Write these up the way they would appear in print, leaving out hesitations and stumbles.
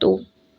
2।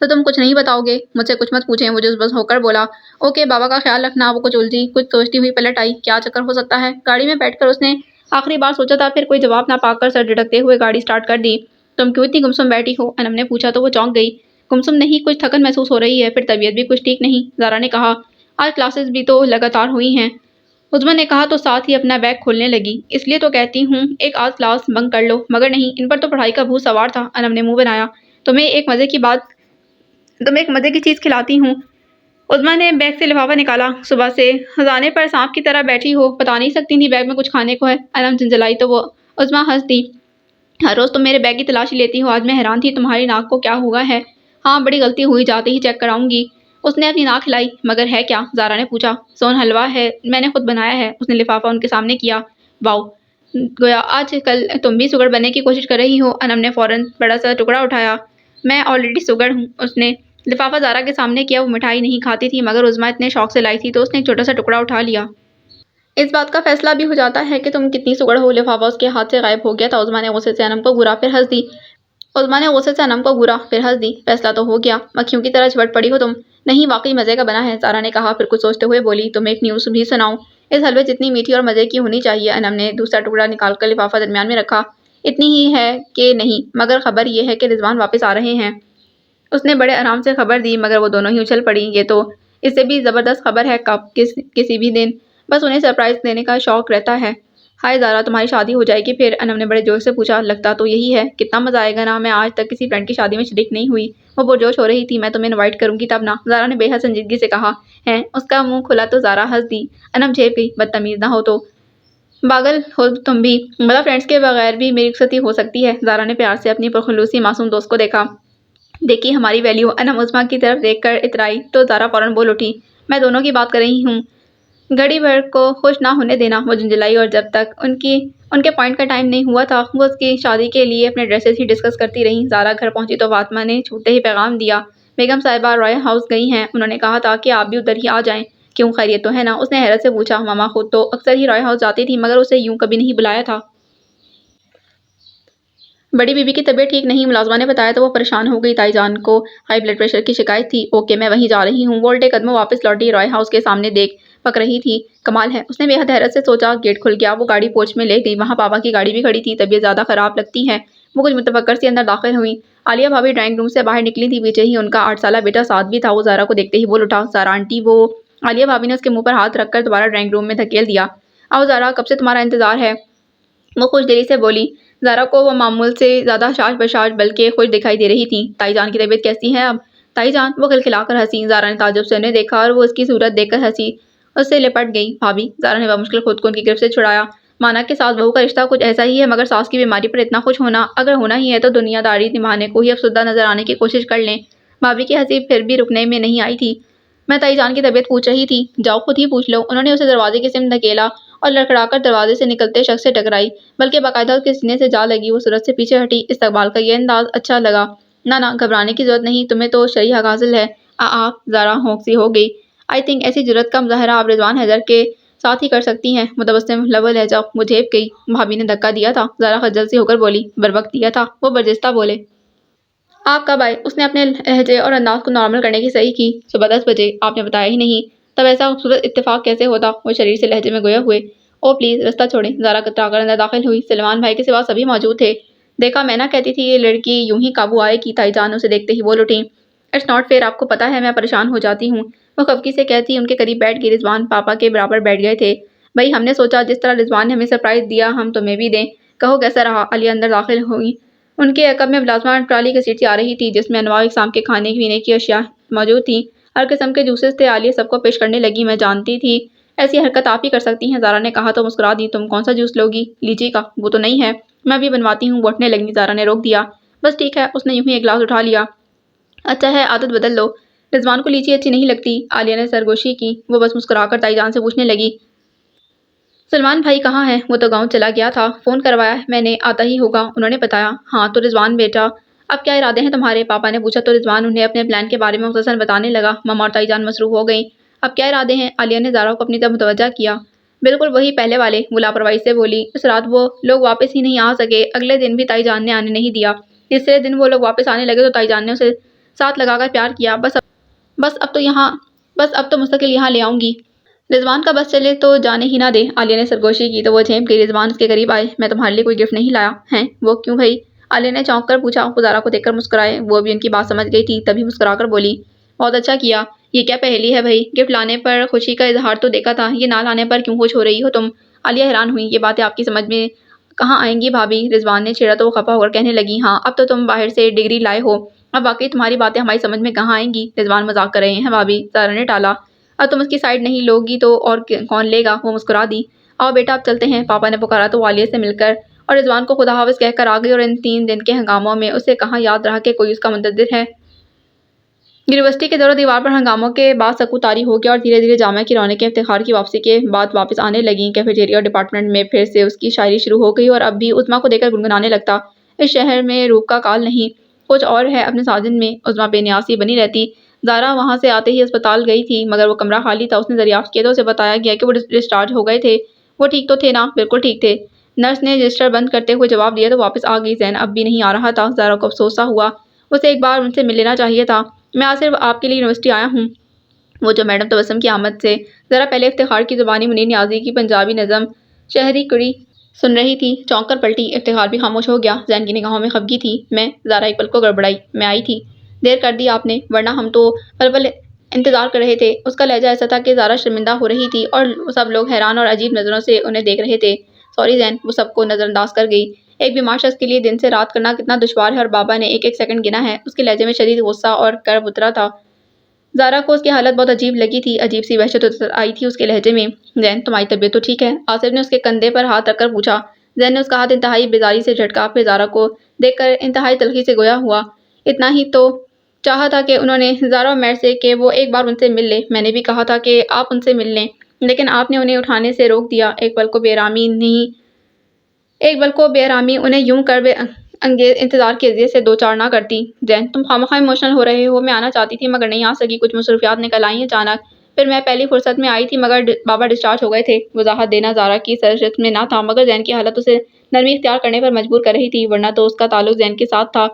تو تم کچھ نہیں بتاؤ گے؟ مجھ سے کچھ مت پوچھیں، وہ جس بس ہو کر بولا۔ اوکے، بابا کا خیال رکھنا۔ وہ کچھ الجھی، کچھ سوچتی ہوئی پلٹ آئی۔ کیا چکر ہو سکتا ہے؟ گاڑی میں بیٹھ کر اس نے آخری بار سوچا تھا، پھر کوئی جواب نہ پا کر سر جھٹکتے ہوئے گاڑی سٹارٹ کر دی۔ تم کیوں اتنی گمسم بیٹھی ہو؟ انم نے پوچھا تو وہ چونک گئی۔ گمسم نہیں، کچھ تھکن محسوس ہو رہی ہے، پھر طبیعت بھی کچھ ٹھیک نہیں، زارا نے کہا۔ آج کلاسز بھی تو لگاتار ہوئی ہیں، عظمیٰ نے کہا تو ساتھ ہی اپنا بیگ کھولنے لگی۔ اس لیے تو کہتی ہوں ایک آدھ کلاس بنک کر لو، مگر نہیں، ان پر تو پڑھائی کا بھوت سوار تھا۔ انم نے منہ بنایا۔ تمہیں ایک مزے کی چیز کھلاتی ہوں۔ عظمیٰ نے بیگ سے لفافہ نکالا۔ صبح سے خزانے پر سانپ کی طرح بیٹھی ہو، بتا نہیں سکتی تھی بیگ میں کچھ کھانے کو ہے؟ انم جھنجھلائی تو وہ عظمیٰ ہنس دی۔ ہر روز تم میرے بیگ کی تلاشی لیتی ہو، آج میں حیران تھی تمہاری ناک کو کیا ہوا ہے۔ ہاں، بڑی غلطی ہوئی، جاتے ہی چیک کراؤں گی۔ اس نے اپنی ناک ہلائی۔ مگر ہے کیا؟ زارا نے پوچھا۔ سون حلوہ ہے، میں نے خود بنایا ہے۔ اس نے لفافہ ان کے سامنے کیا۔ واؤ، گویا آج کل تم بھی سگڑ بننے کی کوشش کر رہی ہو۔ انم نے فوراً بڑا سا ٹکڑا اٹھایا۔ میں آلریڈی سگڑ ہوں۔ اس نے لفافہ زارا کے سامنے کیا۔ وہ مٹھائی نہیں کھاتی تھی، مگر عظمیٰ اتنے شوق سے لائی تھی تو اس نے ایک چھوٹا سا ٹکڑا اٹھا لیا۔ اس بات کا فیصلہ بھی ہو جاتا ہے کہ تم کتنی سگڑ ہو۔ لفافہ اس کے ہاتھ سے غائب ہو گیا تھا۔ عظمیٰ نے غصے سے انم کو گھورا، پھر ہنس دی۔ فیصلہ تو ہو گیا، مکھیوں کی طرح جھپٹ پڑی ہو تم۔ نہیں، واقعی مزے کا بنا ہے، زارا نے کہا، پھر کچھ سوچتے ہوئے بولی۔ تمہیں ایک نیوز بھی سناؤں؟ اس حلوے جتنی میٹھی اور مزے کی ہونی چاہیے۔ انم نے دوسرا ٹکڑا نکال کر لفافہ درمیان میں رکھا۔ اتنی ہی ہے کہ نہیں، مگر خبر یہ ہے کہ رضوان واپس آ رہے ہیں۔ اس نے بڑے آرام سے خبر دی، مگر وہ دونوں ہی اچھل پڑیں۔ یہ تو اس سے بھی زبردست خبر ہے، کب کسی بھی دن، بس انہیں سرپرائز دینے کا شوق رہتا ہے۔ ہائے زارا، تمہاری شادی ہو جائے گی پھر؟ انم نے بڑے جوش سے پوچھا۔ لگتا تو یہی ہے، کتنا مزہ آئے گا نا، میں آج تک کسی فرینڈ کی شادی میں شریک نہیں ہوئی۔ وہ پرجوش ہو رہی تھی۔ میں تمہیں انوائٹ کروں گی تب نا، زارا نے بے حد سنجیدگی سے کہا۔ ہیں؟ اس کا منہ کھلا تو زارا ہنس دی۔ انم جھیپ گئی۔ بدتمیز نہ ہو تو پاگل ہو تم بھی، بڑا فرینڈس کے بغیر بھی میری رخصتی ہو سکتی ہے۔ زارا نے پیار سے اپنی پرخلوصی معصوم دوست کو دیکھا۔ دیکھی ہماری ویلیو؟ انم عظمیٰ کی طرف دیکھ کر اترائی تو زارا فوراً بول اٹھی۔ میں دونوں کی بات کر رہی ہوں، گھڑی بھر کو خوش نہ ہونے دینا۔ وہ جھنجھلائی اور جب تک ان کے پوائنٹ کا ٹائم نہیں ہوا تھا، وہ اس کی شادی کے لیے اپنے ڈریسز ہی ڈسکس کرتی رہیں۔ زارا گھر پہنچی تو فاطمہ نے چھوٹتے ہی پیغام دیا۔ بیگم صاحبہ رائل ہاؤس گئی ہیں، انہوں نے کہا تھا کہ آپ بھی ادھر ہی آ جائیں۔ کیوں، خیریت تو ہے نا؟ اس نے حیرت سے پوچھا۔ ماما خود تو اکثر ہی رائل ہاؤس جاتی تھی، مگر اسے یوں کبھی نہیں بلایا تھا۔ بڑی بیوی کی طبیعت ٹھیک نہیں، ملازمہ نے بتایا تو وہ پریشان ہو گئی۔ تائی جان کو ہائی بلڈ پریشر کی شکایت تھی۔ اوکے، میں وہیں جا رہی ہوں۔ وہ الٹے قدموں واپس لوٹی، رائل ہاؤس کے سامنے دیکھ پک رہی تھی۔ کمال ہے، اس نے بے حد حیرت سے سوچا۔ گیٹ کھل گیا، وہ گاڑی پورچ میں لے گئی۔ وہاں پاپا کی گاڑی بھی کھڑی تھی۔ طبیعت زیادہ خراب لگتی ہے، وہ کچھ متفکر سی اندر داخل ہوئی۔ عالیہ بھابھی ڈرائنگ روم سے باہر نکلی تھی، پیچھے ہی ان کا 8 سالہ بیٹا ساتھ بھی تھا۔ وہ زارا کو دیکھتے ہی بول اٹھا۔ زارا آنٹی، وہ عالیہ بھابھی نے اس کے منہ پر ہاتھ رکھ کر دوبارہ ڈرائنگ روم میں دھکیل دیا۔ آؤ زارا، کب سے تمہارا انتظار ہے، وہ خوش دلی سے بولی۔ زارا کو وہ معمول سے زیادہ شاش بشاش بلکہ خوش دکھائی دے رہی تھی۔ تائی جان کی طبیعت کیسی ہے اب؟ تائی جان، وہ کھلکھلا کر ہنسی۔ زارا نے تعجب سے انہیں دیکھا اور وہ اس کی صورت دیکھ کر ہنسی، اس سے لپٹ گئی۔ بھابھی، زارا نے بمشکل خود کو ان کی گرفت سے چھڑایا۔ مانا کہ ساس بہو کا رشتہ کچھ ایسا ہی ہے، مگر ساس کی بیماری پر اتنا خوش ہونا، اگر ہونا ہی ہے تو دنیا داری نبھانے کو ہی افسردہ نظر آنے کی کوشش کر لیں۔ بھابھی کی ہنسی پھر بھی رکنے میں نہیں آئی تھی۔ میں تائی جان کی طبیعت پوچھ رہی تھی، جاؤ خود ہی پوچھ لو۔ انہوں نے اسے دروازے کی سمت دھکیلا اور لڑکھڑا کر دروازے سے نکلتے شخص سے ٹکرائی، بلکہ باقاعدہ اس کے سینے سے جا لگی۔ وہ صورت سے پیچھے ہٹی۔ استقبال کا یہ انداز اچھا لگا۔ نہ گھبرانے کی ضرورت نہیں، تمہیں تو شرعی غازل ہے۔ زارا ہونک سی ہو گئی۔ آئی تھنک ایسی جرأت کا مظاہرہ آپ رضوان حیدر کے ساتھ ہی کر سکتی ہیں۔ متبسم لب لہجہ، وہ جھیپ گئی۔ بھابھی نے دھکا دیا تھا؟ زارا خجل سی ہو کر بولی۔ بروقت دیا تھا، وہ برجستہ بولے۔ آپ کب آئے؟ اس نے اپنے لہجے اور انداز کو نارمل کرنے کی صحیح کی۔ صبح 10 بجے۔ آپ نے بتایا ہی نہیں، تب ایسا خوبصورت اتفاق کیسے ہوتا؟ وہ شریر سے لہجے میں گویا ہوئے۔ او پلیز، رستہ چھوڑیں۔ زارا کترا کر اندر داخل ہوئی۔ سلمان بھائی کے سوا سبھی موجود تھے۔ دیکھا، میں نہ کہتی تھی یہ لڑکی یوں ہی قابو آئے گی۔ تائی جان اسے دیکھتے ہی بول اٹھی۔ اٹس ناٹ فیئر، آپ کو پتہ ہے میں پریشان ہو جاتی ہوں، وہ خفگی سے کہتی ان کے قریب بیٹھ گئی۔ رضوان پاپا کے برابر بیٹھ گئے تھے۔ بھائی، ہم نے سوچا جس طرح رضوان نے ہمیں سرپرائز دیا ہم تمہیں بھی دیں۔ کہو کیسا رہا؟ عالیہ اندر داخل ہوئی۔ ان کے عقب میں ملازمہ ٹرالی گھسیٹتی سے آ رہی تھی، جس میں انواع اقسام کے کھانے پینے کی اشیاء موجود تھیں، ہر قسم کے جوسز تھے۔ عالیہ سب کو پیش کرنے لگی۔ میں جانتی تھی ایسی حرکت آپ ہی کر سکتی ہیں، زارا نے کہا تو مسکرا دی۔ تم کون سا جوس لوگی؟ لیچی کا؟ وہ تو نہیں ہے، میں ابھی بنواتی ہوں۔ وہ اٹھنے لگی، زارا نے روک دیا۔ بس ٹھیک ہے، اس نے یوں ہی ایک گلاس اٹھا لیا۔ اچھا ہے، عادت بدل لو، رضوان کو لیچی اچھی نہیں لگتی۔ عالیہ نے سرگوشی کی۔ وہ بس مسکرا کر تائی جان سے پوچھنے لگی، سلمان بھائی کہاں ہے؟ وہ تو گاؤں چلا گیا تھا، فون کروایا ہے میں نے، آتا ہی ہوگا، انہوں نے بتایا۔ ہاں تو رضوان بیٹا، اب کیا ارادے ہیں تمہارے؟ پاپا نے پوچھا تو رضوان انہیں اپنے پلان کے بارے میں مختصراً بتانے لگا۔ ماما اور تائی جان مصروف ہو گئیں۔ اب کیا ارادے ہیں؟ عالیہ نے زارا کو اپنی طرف متوجہ کیا۔ بالکل وہی پہلے والے، وہ لاپرواہی سے بولی۔ اس رات وہ لوگ واپس ہی نہیں آ سکے، اگلے دن بھی تائی جان نے آنے نہیں دیا۔ تیسرے دن وہ لوگ واپس آنے لگے تو تائی جان نے اسے ساتھ لگا کر پیار کیا، بس اب تو مستقل یہاں لے آؤں گی۔ رضوان کا بس چلے تو جانے ہی نہ دے۔ عالیہ نے سرگوشی کی تو وہ جھینپ گئی۔ رضوان اس کے قریب آئے۔ میں تمہارے لیے کوئی گفٹ نہیں لایا۔ ہیں؟ وہ کیوں بھائی؟ عالیہ نے چونک کر پوچھا۔ وہ زارا کو دیکھ کر مسکرائے۔ وہ بھی ان کی بات سمجھ گئی تھی، تبھی مسکرا کر بولی، بہت اچھا کیا۔ یہ کیا پہیلی ہے بھائی؟ گفٹ لانے پر خوشی کا اظہار تو دیکھا تھا، یہ نہ لانے پر کیوں خوش ہو رہی ہو تم؟ عالیہ حیران ہوئی۔ یہ باتیں آپ کی سمجھ میں کہاں آئیں گی بھابھی؟ رضوان نے چھیڑا تو وہ خفا ہو کر کہنے لگی، ہاں اب تو تم باہر سے ڈگری لائے ہو، اب واقعی تمہاری باتیں ہماری سمجھ میں کہاں آئیں گی؟ رضوان مذاق کر رہے ہیں بھابھی، زارا نے ٹالا۔ اب تم اس کی سائیڈ نہیں لوگی تو اور کون لے گا؟ وہ مسکرا دی۔ آؤ بیٹا اب چلتے ہیں، پاپا نے پکارا تو وہ عالیہ سے مل کر اور رضوان کو خدا حافظ کہہ کر آ گئی، اور ان 3 دن کے ہنگاموں میں اسے کہاں یاد رہا کہ کوئی اس کا منتظر ہے۔ یونیورسٹی کے دور و دیوار پر ہنگاموں کے بعد سکوت طاری ہو گیا اور دھیرے دھیرے جامعہ کی رونقیں افتخار کی واپسی کے بعد واپس آنے لگیں۔ کیفیٹیریا اور ڈپارٹمنٹ میں پھر سے اس کی شاعری شروع ہو گئی اور اب بھی عظمیٰ کو دیکھ کر گنگنانے لگتا، اس شہر میں روپ کا کال نہیں، کچھ اور ہے اپنے ساجن میں۔ عظمیٰ بے نیاز سی بنی رہتی۔ زارا وہاں سے آتے ہی اسپتال گئی تھی، مگر وہ کمرہ خالی تھا۔ اس نے دریافت کیا تو اسے بتایا گیا کہ وہ ڈسچارج ہو گئے تھے۔ وہ ٹھیک تو تھے نا؟ بالکل ٹھیک تھے، نرس نے رجسٹر بند کرتے ہوئے جواب دیا تو واپس آ گئی۔ زین اب بھی نہیں آ رہا تھا۔ زارا کو افسوس سا ہوا، اسے ایک بار ان سے مل لینا چاہیے تھا۔ میں آج صرف آپ کے لیے یونیورسٹی آیا ہوں۔ وہ جو میڈم تبسم کی آمد سے ذرا پہلے افتخار کی زبانی منیر نیازی کی پنجابی نظم شہری کڑی سن رہی تھی، چونک کر پلٹی۔ افتخار بھی خاموش ہو گیا۔ زین کی نگاہوں میں خفگی تھی۔ میں؟ زارا ایک پل کو گڑبڑائی۔ میں آئی تھی، دیر کر دی آپ نے، ورنہ ہم تو پل پل انتظار کر رہے تھے۔ اس کا لہجہ ایسا تھا کہ زارا شرمندہ ہو رہی تھی اور سب لوگ حیران اور عجیب نظروں سے انہیں دیکھ رہے تھے۔ سوری زین، وہ سب کو نظر انداز کر گئی۔ ایک بیمار شخص کے لیے دن سے رات کرنا کتنا دشوار ہے اور بابا نے ایک ایک سیکنڈ گنا ہے۔ اس کے لہجے میں شدید غصہ اور کرب اترا تھا۔ زارا کو اس کی حالت بہت عجیب لگی تھی، عجیب سی وحشت اتر آئی تھی اس کے لہجے میں۔ زین، تمہاری طبیعت تو ٹھیک ہے؟ آصف نے اس کے کندھے پر ہاتھ رکھ کر پوچھا۔ زین نے اس کا ہاتھ انتہائی بیزاری سے جھٹکا، پھر زارا کو دیکھ کر انتہائی تلخی سے گویا ہوا، اتنا ہی تو چاہا تھا کہ انہوں نے زارا اور میر سے کہ وہ ایک بار ان سے مل لے۔ میں نے بھی کہا تھا کہ آپ ان سے مل لیں، لیکن آپ نے انہیں اٹھانے سے روک دیا۔ ایک پل کو بے آرامی انہیں یوں کرب انگیز انتظار کی اذیت سے دو چار نہ کرتی۔ زین، تم خواہ ایموشنل ہو رہے ہو۔ میں آنا چاہتی تھی مگر نہیں آ سکی، کچھ مصروفیات نکل آئیں اچانک، پھر میں پہلی فرصت میں آئی تھی مگر بابا ڈسچارج ہو گئے تھے۔ وضاحت دینا زارا کی سرشت میں نہ تھا، مگر زین کی حالت اسے نرمی اختیار کرنے پر مجبور کر رہی تھی، ورنہ تو اس کا تعلق زین کے ساتھ تھا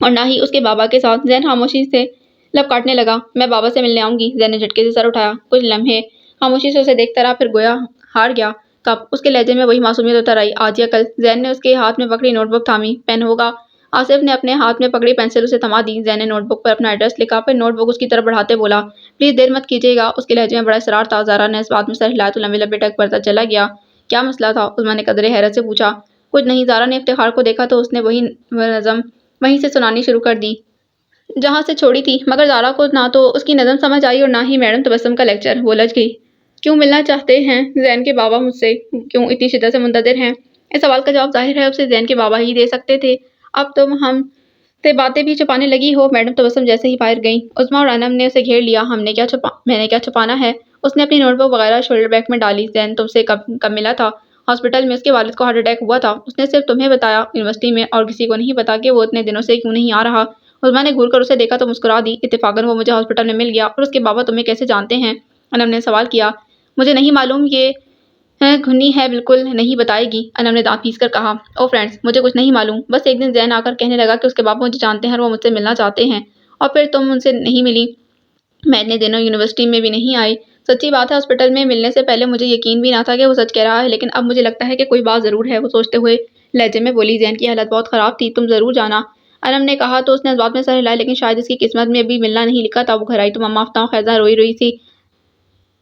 اور نہ ہی اس کے بابا کے ساتھ۔ زین خاموشی سے لب کاٹنے لگا۔ میں بابا سے ملنے آؤں گی۔ زین نے جھٹکے سے سر اٹھایا۔ کچھ لمحے خاموشی سے اسے دیکھتا رہا، پھر گویا ہار گیا۔ کب؟ اس کے لہجے میں وہی معصومیت اتر آئی۔ آج یا کل؟ زین نے اس کے ہاتھ میں پکڑی نوٹ بک تھامی۔ پین ہوگا؟ آصف نے اپنے ہاتھ میں پکڑی پینسل اسے تھما دی۔ زین نے نوٹ بک پر اپنا ایڈریس لکھا، پھر نوٹ بک اس کی طرف بڑھاتے بولا، پلیز دیر مت کیجیے گا۔ اس کے لہجے میں بڑا اصرار تھا۔ زارا نے اس بات میں سر ہلایا تو لمبے لمبے ٹک بڑھتا چلا گیا۔ کیا مسئلہ تھا؟ عظمیٰ نے قدرے حیرت سے پوچھا۔ کچھ نہیں۔ زارا نے افتخار کو دیکھا تو اس نے وہی نظم وہیں سے سنانی شروع کر دی جہاں سے چھوڑی تھی، مگر زارا کو نہ تو اس کی نظم سمجھ آئی اور نہ ہی میڈم تبسم کا لیکچر۔ وہ لج گئی۔ کیوں ملنا چاہتے ہیں زین کے بابا مجھ سے؟ کیوں اتنی شدت سے منتظر ہیں؟ اس سوال کا جواب ظاہر ہے اسے زین کے بابا ہی دے سکتے تھے۔ اب تم ہم سے باتیں بھی چھپانے لگی ہو؟ میڈم تبسم جیسے ہی باہر گئیں، عظمیٰ اور انم نے اسے گھیر لیا۔ میں نے کیا چھپانا ہے؟ اس نے اپنی نوٹ بک وغیرہ شولڈر بیگ میں ڈالی۔ زین تم سے کب ملا تھا؟ ہاسپٹل میں، اس کے والد کو ہارٹ اٹیک ہوا تھا، اس نے صرف تمہیں بتایا، یونیورسٹی میں اور کسی کو نہیں پتا کہ وہ اتنے دنوں سے کیوں نہیں آ رہا۔ عظمیٰ نے گھور کر اسے دیکھا تو مسکرا دی۔ اتفاقاً وہ مجھے ہاسپٹل میں مل گیا۔ اور اس کے بابا تمہیں کیسے جانتے ہیں؟ انم نے سوال کیا۔ مجھے نہیں معلوم، یہ گھنی ہے، بالکل نہیں بتائے گی، انم نے دانت پیس کر کہا۔ او فرینڈز، مجھے کچھ نہیں معلوم، بس ایک دن زین آ کر کہنے لگا کہ اس کے بابا مجھے جانتے ہیں اور وہ مجھ سے ملنا چاہتے ہیں، اور پھر تم ان سے نہیں ملی۔ میں اتنے دنوں یونیورسٹی میں بھی نہیں آئی۔ سچی بات ہے، ہاسپٹل میں ملنے سے پہلے مجھے یقین بھی نہ تھا کہ وہ سچ کہہ رہا ہے، لیکن اب مجھے لگتا ہے کہ کوئی بات ضرور ہے، وہ سوچتے ہوئے لہجے میں بولی۔ زین کی حالت بہت خراب تھی، تم ضرور جانا، انم نے کہا تو اس نے اس بات میں سر ہلایا، لیکن شاید اس کی قسمت میں ابھی ملنا نہیں لکھا تھا۔ وہ گھر آئی تو مما آفتاب خیزاں روئی روئی سی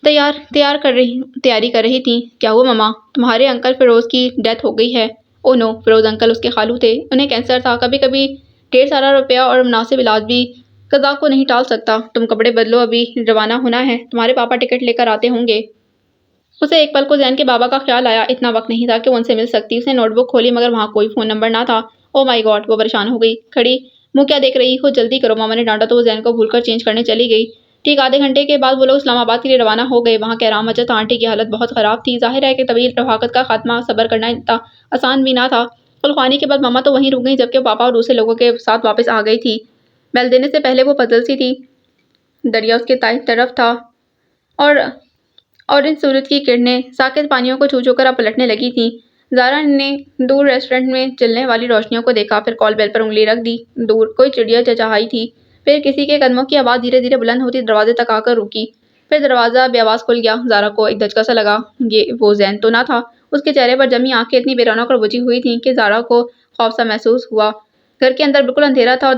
تیاری کر رہی تھیں۔ کیا ہوا مما؟ تمہارے انکل فیروز کی ڈیتھ ہو گئی ہے۔ او نو، فیروز انکل اس کے خالو تھے، انہیں کینسر تھا، کبھی کبھی ڈھیر سارا روپیہ اور مناسب علاج بھی قضا کو نہیں ٹال سکتا۔ تم کپڑے بدلو، ابھی روانہ ہونا ہے، تمہارے پاپا ٹکٹ لے کر آتے ہوں گے۔ اسے ایک پل کو زین کے بابا کا خیال آیا، اتنا وقت نہیں تھا کہ وہ ان سے مل سکتی۔ اس نے نوٹ بک کھولی مگر وہاں کوئی فون نمبر نہ تھا۔ او مائی گاڈ، وہ پریشان ہو گئی۔ کھڑی منہ کیا دیکھ رہی ہو، جلدی کرو، ماما نے ڈانٹا تو وہ زین کو بھول کر چینج کرنے چلی گئی۔ ٹھیک آدھے گھنٹے کے بعد وہ لوگ اسلام آباد کے لیے روانہ ہو گئے۔ وہاں کہرام مچا تھا، آنٹی کی حالت بہت خراب تھی، ظاہر ہے کہ طویل رفاقت کا خاتمہ صبر کرنا اتنا آسان بھی نہ تھا۔ کلخوانی کے بعد ماما تو وہیں رک گئیں، جبکہ پاپا اور دوسرے لوگوں کے ساتھ واپس آ گئی تھی۔ بیل دینے سے پہلے وہ پزل سی تھی، دریا اس کے دائیں طرف تھا اور ان سورج کی کرنیں ساکت پانیوں کو چھو چھو کر اب پلٹنے لگی تھیں۔ زارا نے دور ریسٹورنٹ میں جلنے والی روشنیوں کو دیکھا، پھر کال بیل پر انگلی رکھ دی۔ دور کوئی چڑیا چہچہائی تھی، پھر کسی کے قدموں کی آواز دھیرے دھیرے بلند ہوتی دروازے تک آ کر رکی۔ پھر دروازہ بے آواز کھل گیا۔ زارا کو ایک دھچکا سا لگا، یہ وہ زین تو نہ تھا؟ اس کے چہرے پر جمی آنکھیں اتنی بے رونق اور بجھی ہوئی تھیں کہ زارا کو خوف سا محسوس ہوا۔ گھر کے اندر بالکل اندھیرا تھا اور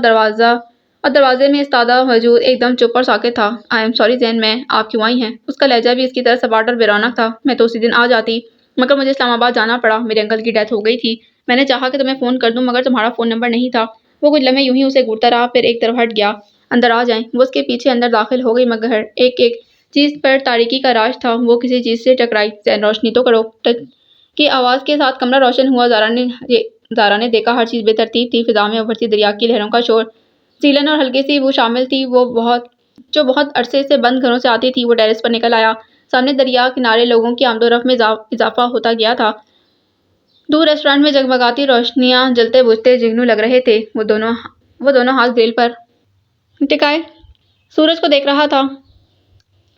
دروازے میں استادہ وجود ایک دم چپ اور ساکت تھا۔ آئی ایم سوری زین، میں آپ کیوں آئی ہیں؟ اس کا لہجہ بھی اس کی طرح سپاٹ اور بے رونق تھا۔ میں تو اسی دن آ جاتی، مگر مجھے اسلام آباد جانا پڑا، میرے انکل کی ڈیتھ ہو گئی تھی۔ میں نے چاہا کہ تمہیں فون کر دوں مگر تمہارا فون نمبر نہیں تھا۔ وہ کچھ لمحے یوں ہی اسے گھورتا رہا، پھر ایک طرف ہٹ گیا۔ اندر آ جائیں۔ وہ اس کے پیچھے اندر داخل ہو گئی مگر ایک ایک چیز پر تاریکی کا راج تھا۔ وہ کسی چیز سے ٹکرائی۔ زین روشنی تو کرو۔ ٹچ کی آواز کے ساتھ کمرہ روشن ہوا۔ زارا نے دیکھا ہر چیز بے ترتیب تھی۔ فضا میں ابھرتی دریا کی لہروں کا شور، سیلن اور ہلکی سی بو شامل تھی جو بہت عرصے سے بند گھروں سے آتی تھی۔ وہ ٹیرس پر نکل آیا۔ سامنے دریا کنارے لوگوں کی آمد و رفت میں اضافہ ہوتا گیا تھا۔ دور ریسٹورانٹ میں جگمگاتی روشنیاں جلتے بجھتے جگنو لگ رہے تھے۔ وہ دونوں ہاتھ گرل پر ٹکائے سورج کو دیکھ رہا تھا۔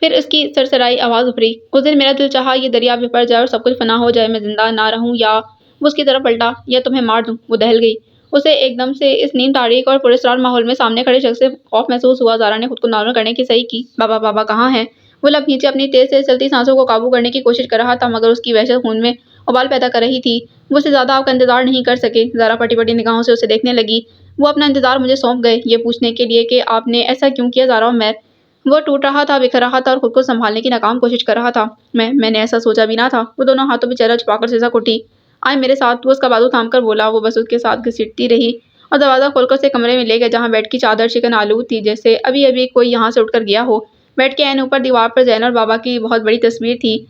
پھر اس کی سرسرائی آواز ابھری، اس دن میرا دل چاہا یہ دریا بھر جائے اور سب کچھ فنا ہو جائے، میں زندہ نہ رہوں یا… وہ اس کی طرف پلٹا، یا تمہیں مار دوں۔ وہ دہل گئی۔ اسے ایک دم سے اس نیم تاریک اور پراسرار ماحول میں سامنے کھڑے شخص سے خوف محسوس ہوا۔ زارا نے خود کو نارمل کرنے کی صحیح کی۔ بابا کہاں ہے؟ وہ لب کھینچے اپنی تیز تیز چلتی سانسوں کو قابو کرنے کی کوشش کر رہا تھا مگر اس کی وحشت خون میں ابال پیدا کر رہی تھی۔ وہ اس سے زیادہ آپ کا انتظار نہیں کر سکے۔ زارا پٹی پٹی نگاہوں سے اسے دیکھنے لگی۔ وہ اپنا انتظار مجھے سونپ گئے، یہ پوچھنے کے لیے کہ آپ نے ایسا کیوں کیا زارا عمیر؟ وہ ٹوٹ رہا تھا، بکھر رہا تھا اور خود کو سنبھالنے کی ناکام کوشش کر رہا تھا۔ میں نے ایسا سوچا بھی نہ تھا۔ وہ دونوں ہاتھوں میں چہرہ چھپا کر سسک اٹھی۔ آئے میرے ساتھ۔ وہ اس کا بازو تھام کر بولا۔ وہ بس اس کے ساتھ گھسیٹتی رہی اور دروازہ کھول کر اسے کمرے میں لے گیا جہاں بیڈ کی چادر شکن آلود تھی، جیسے ابھی ابھی کوئی یہاں سے اٹھ کر گیا ہو۔ بیڈ کے عین اوپر دیوار پر زین اور بابا کی بہت بڑی تصویر تھی۔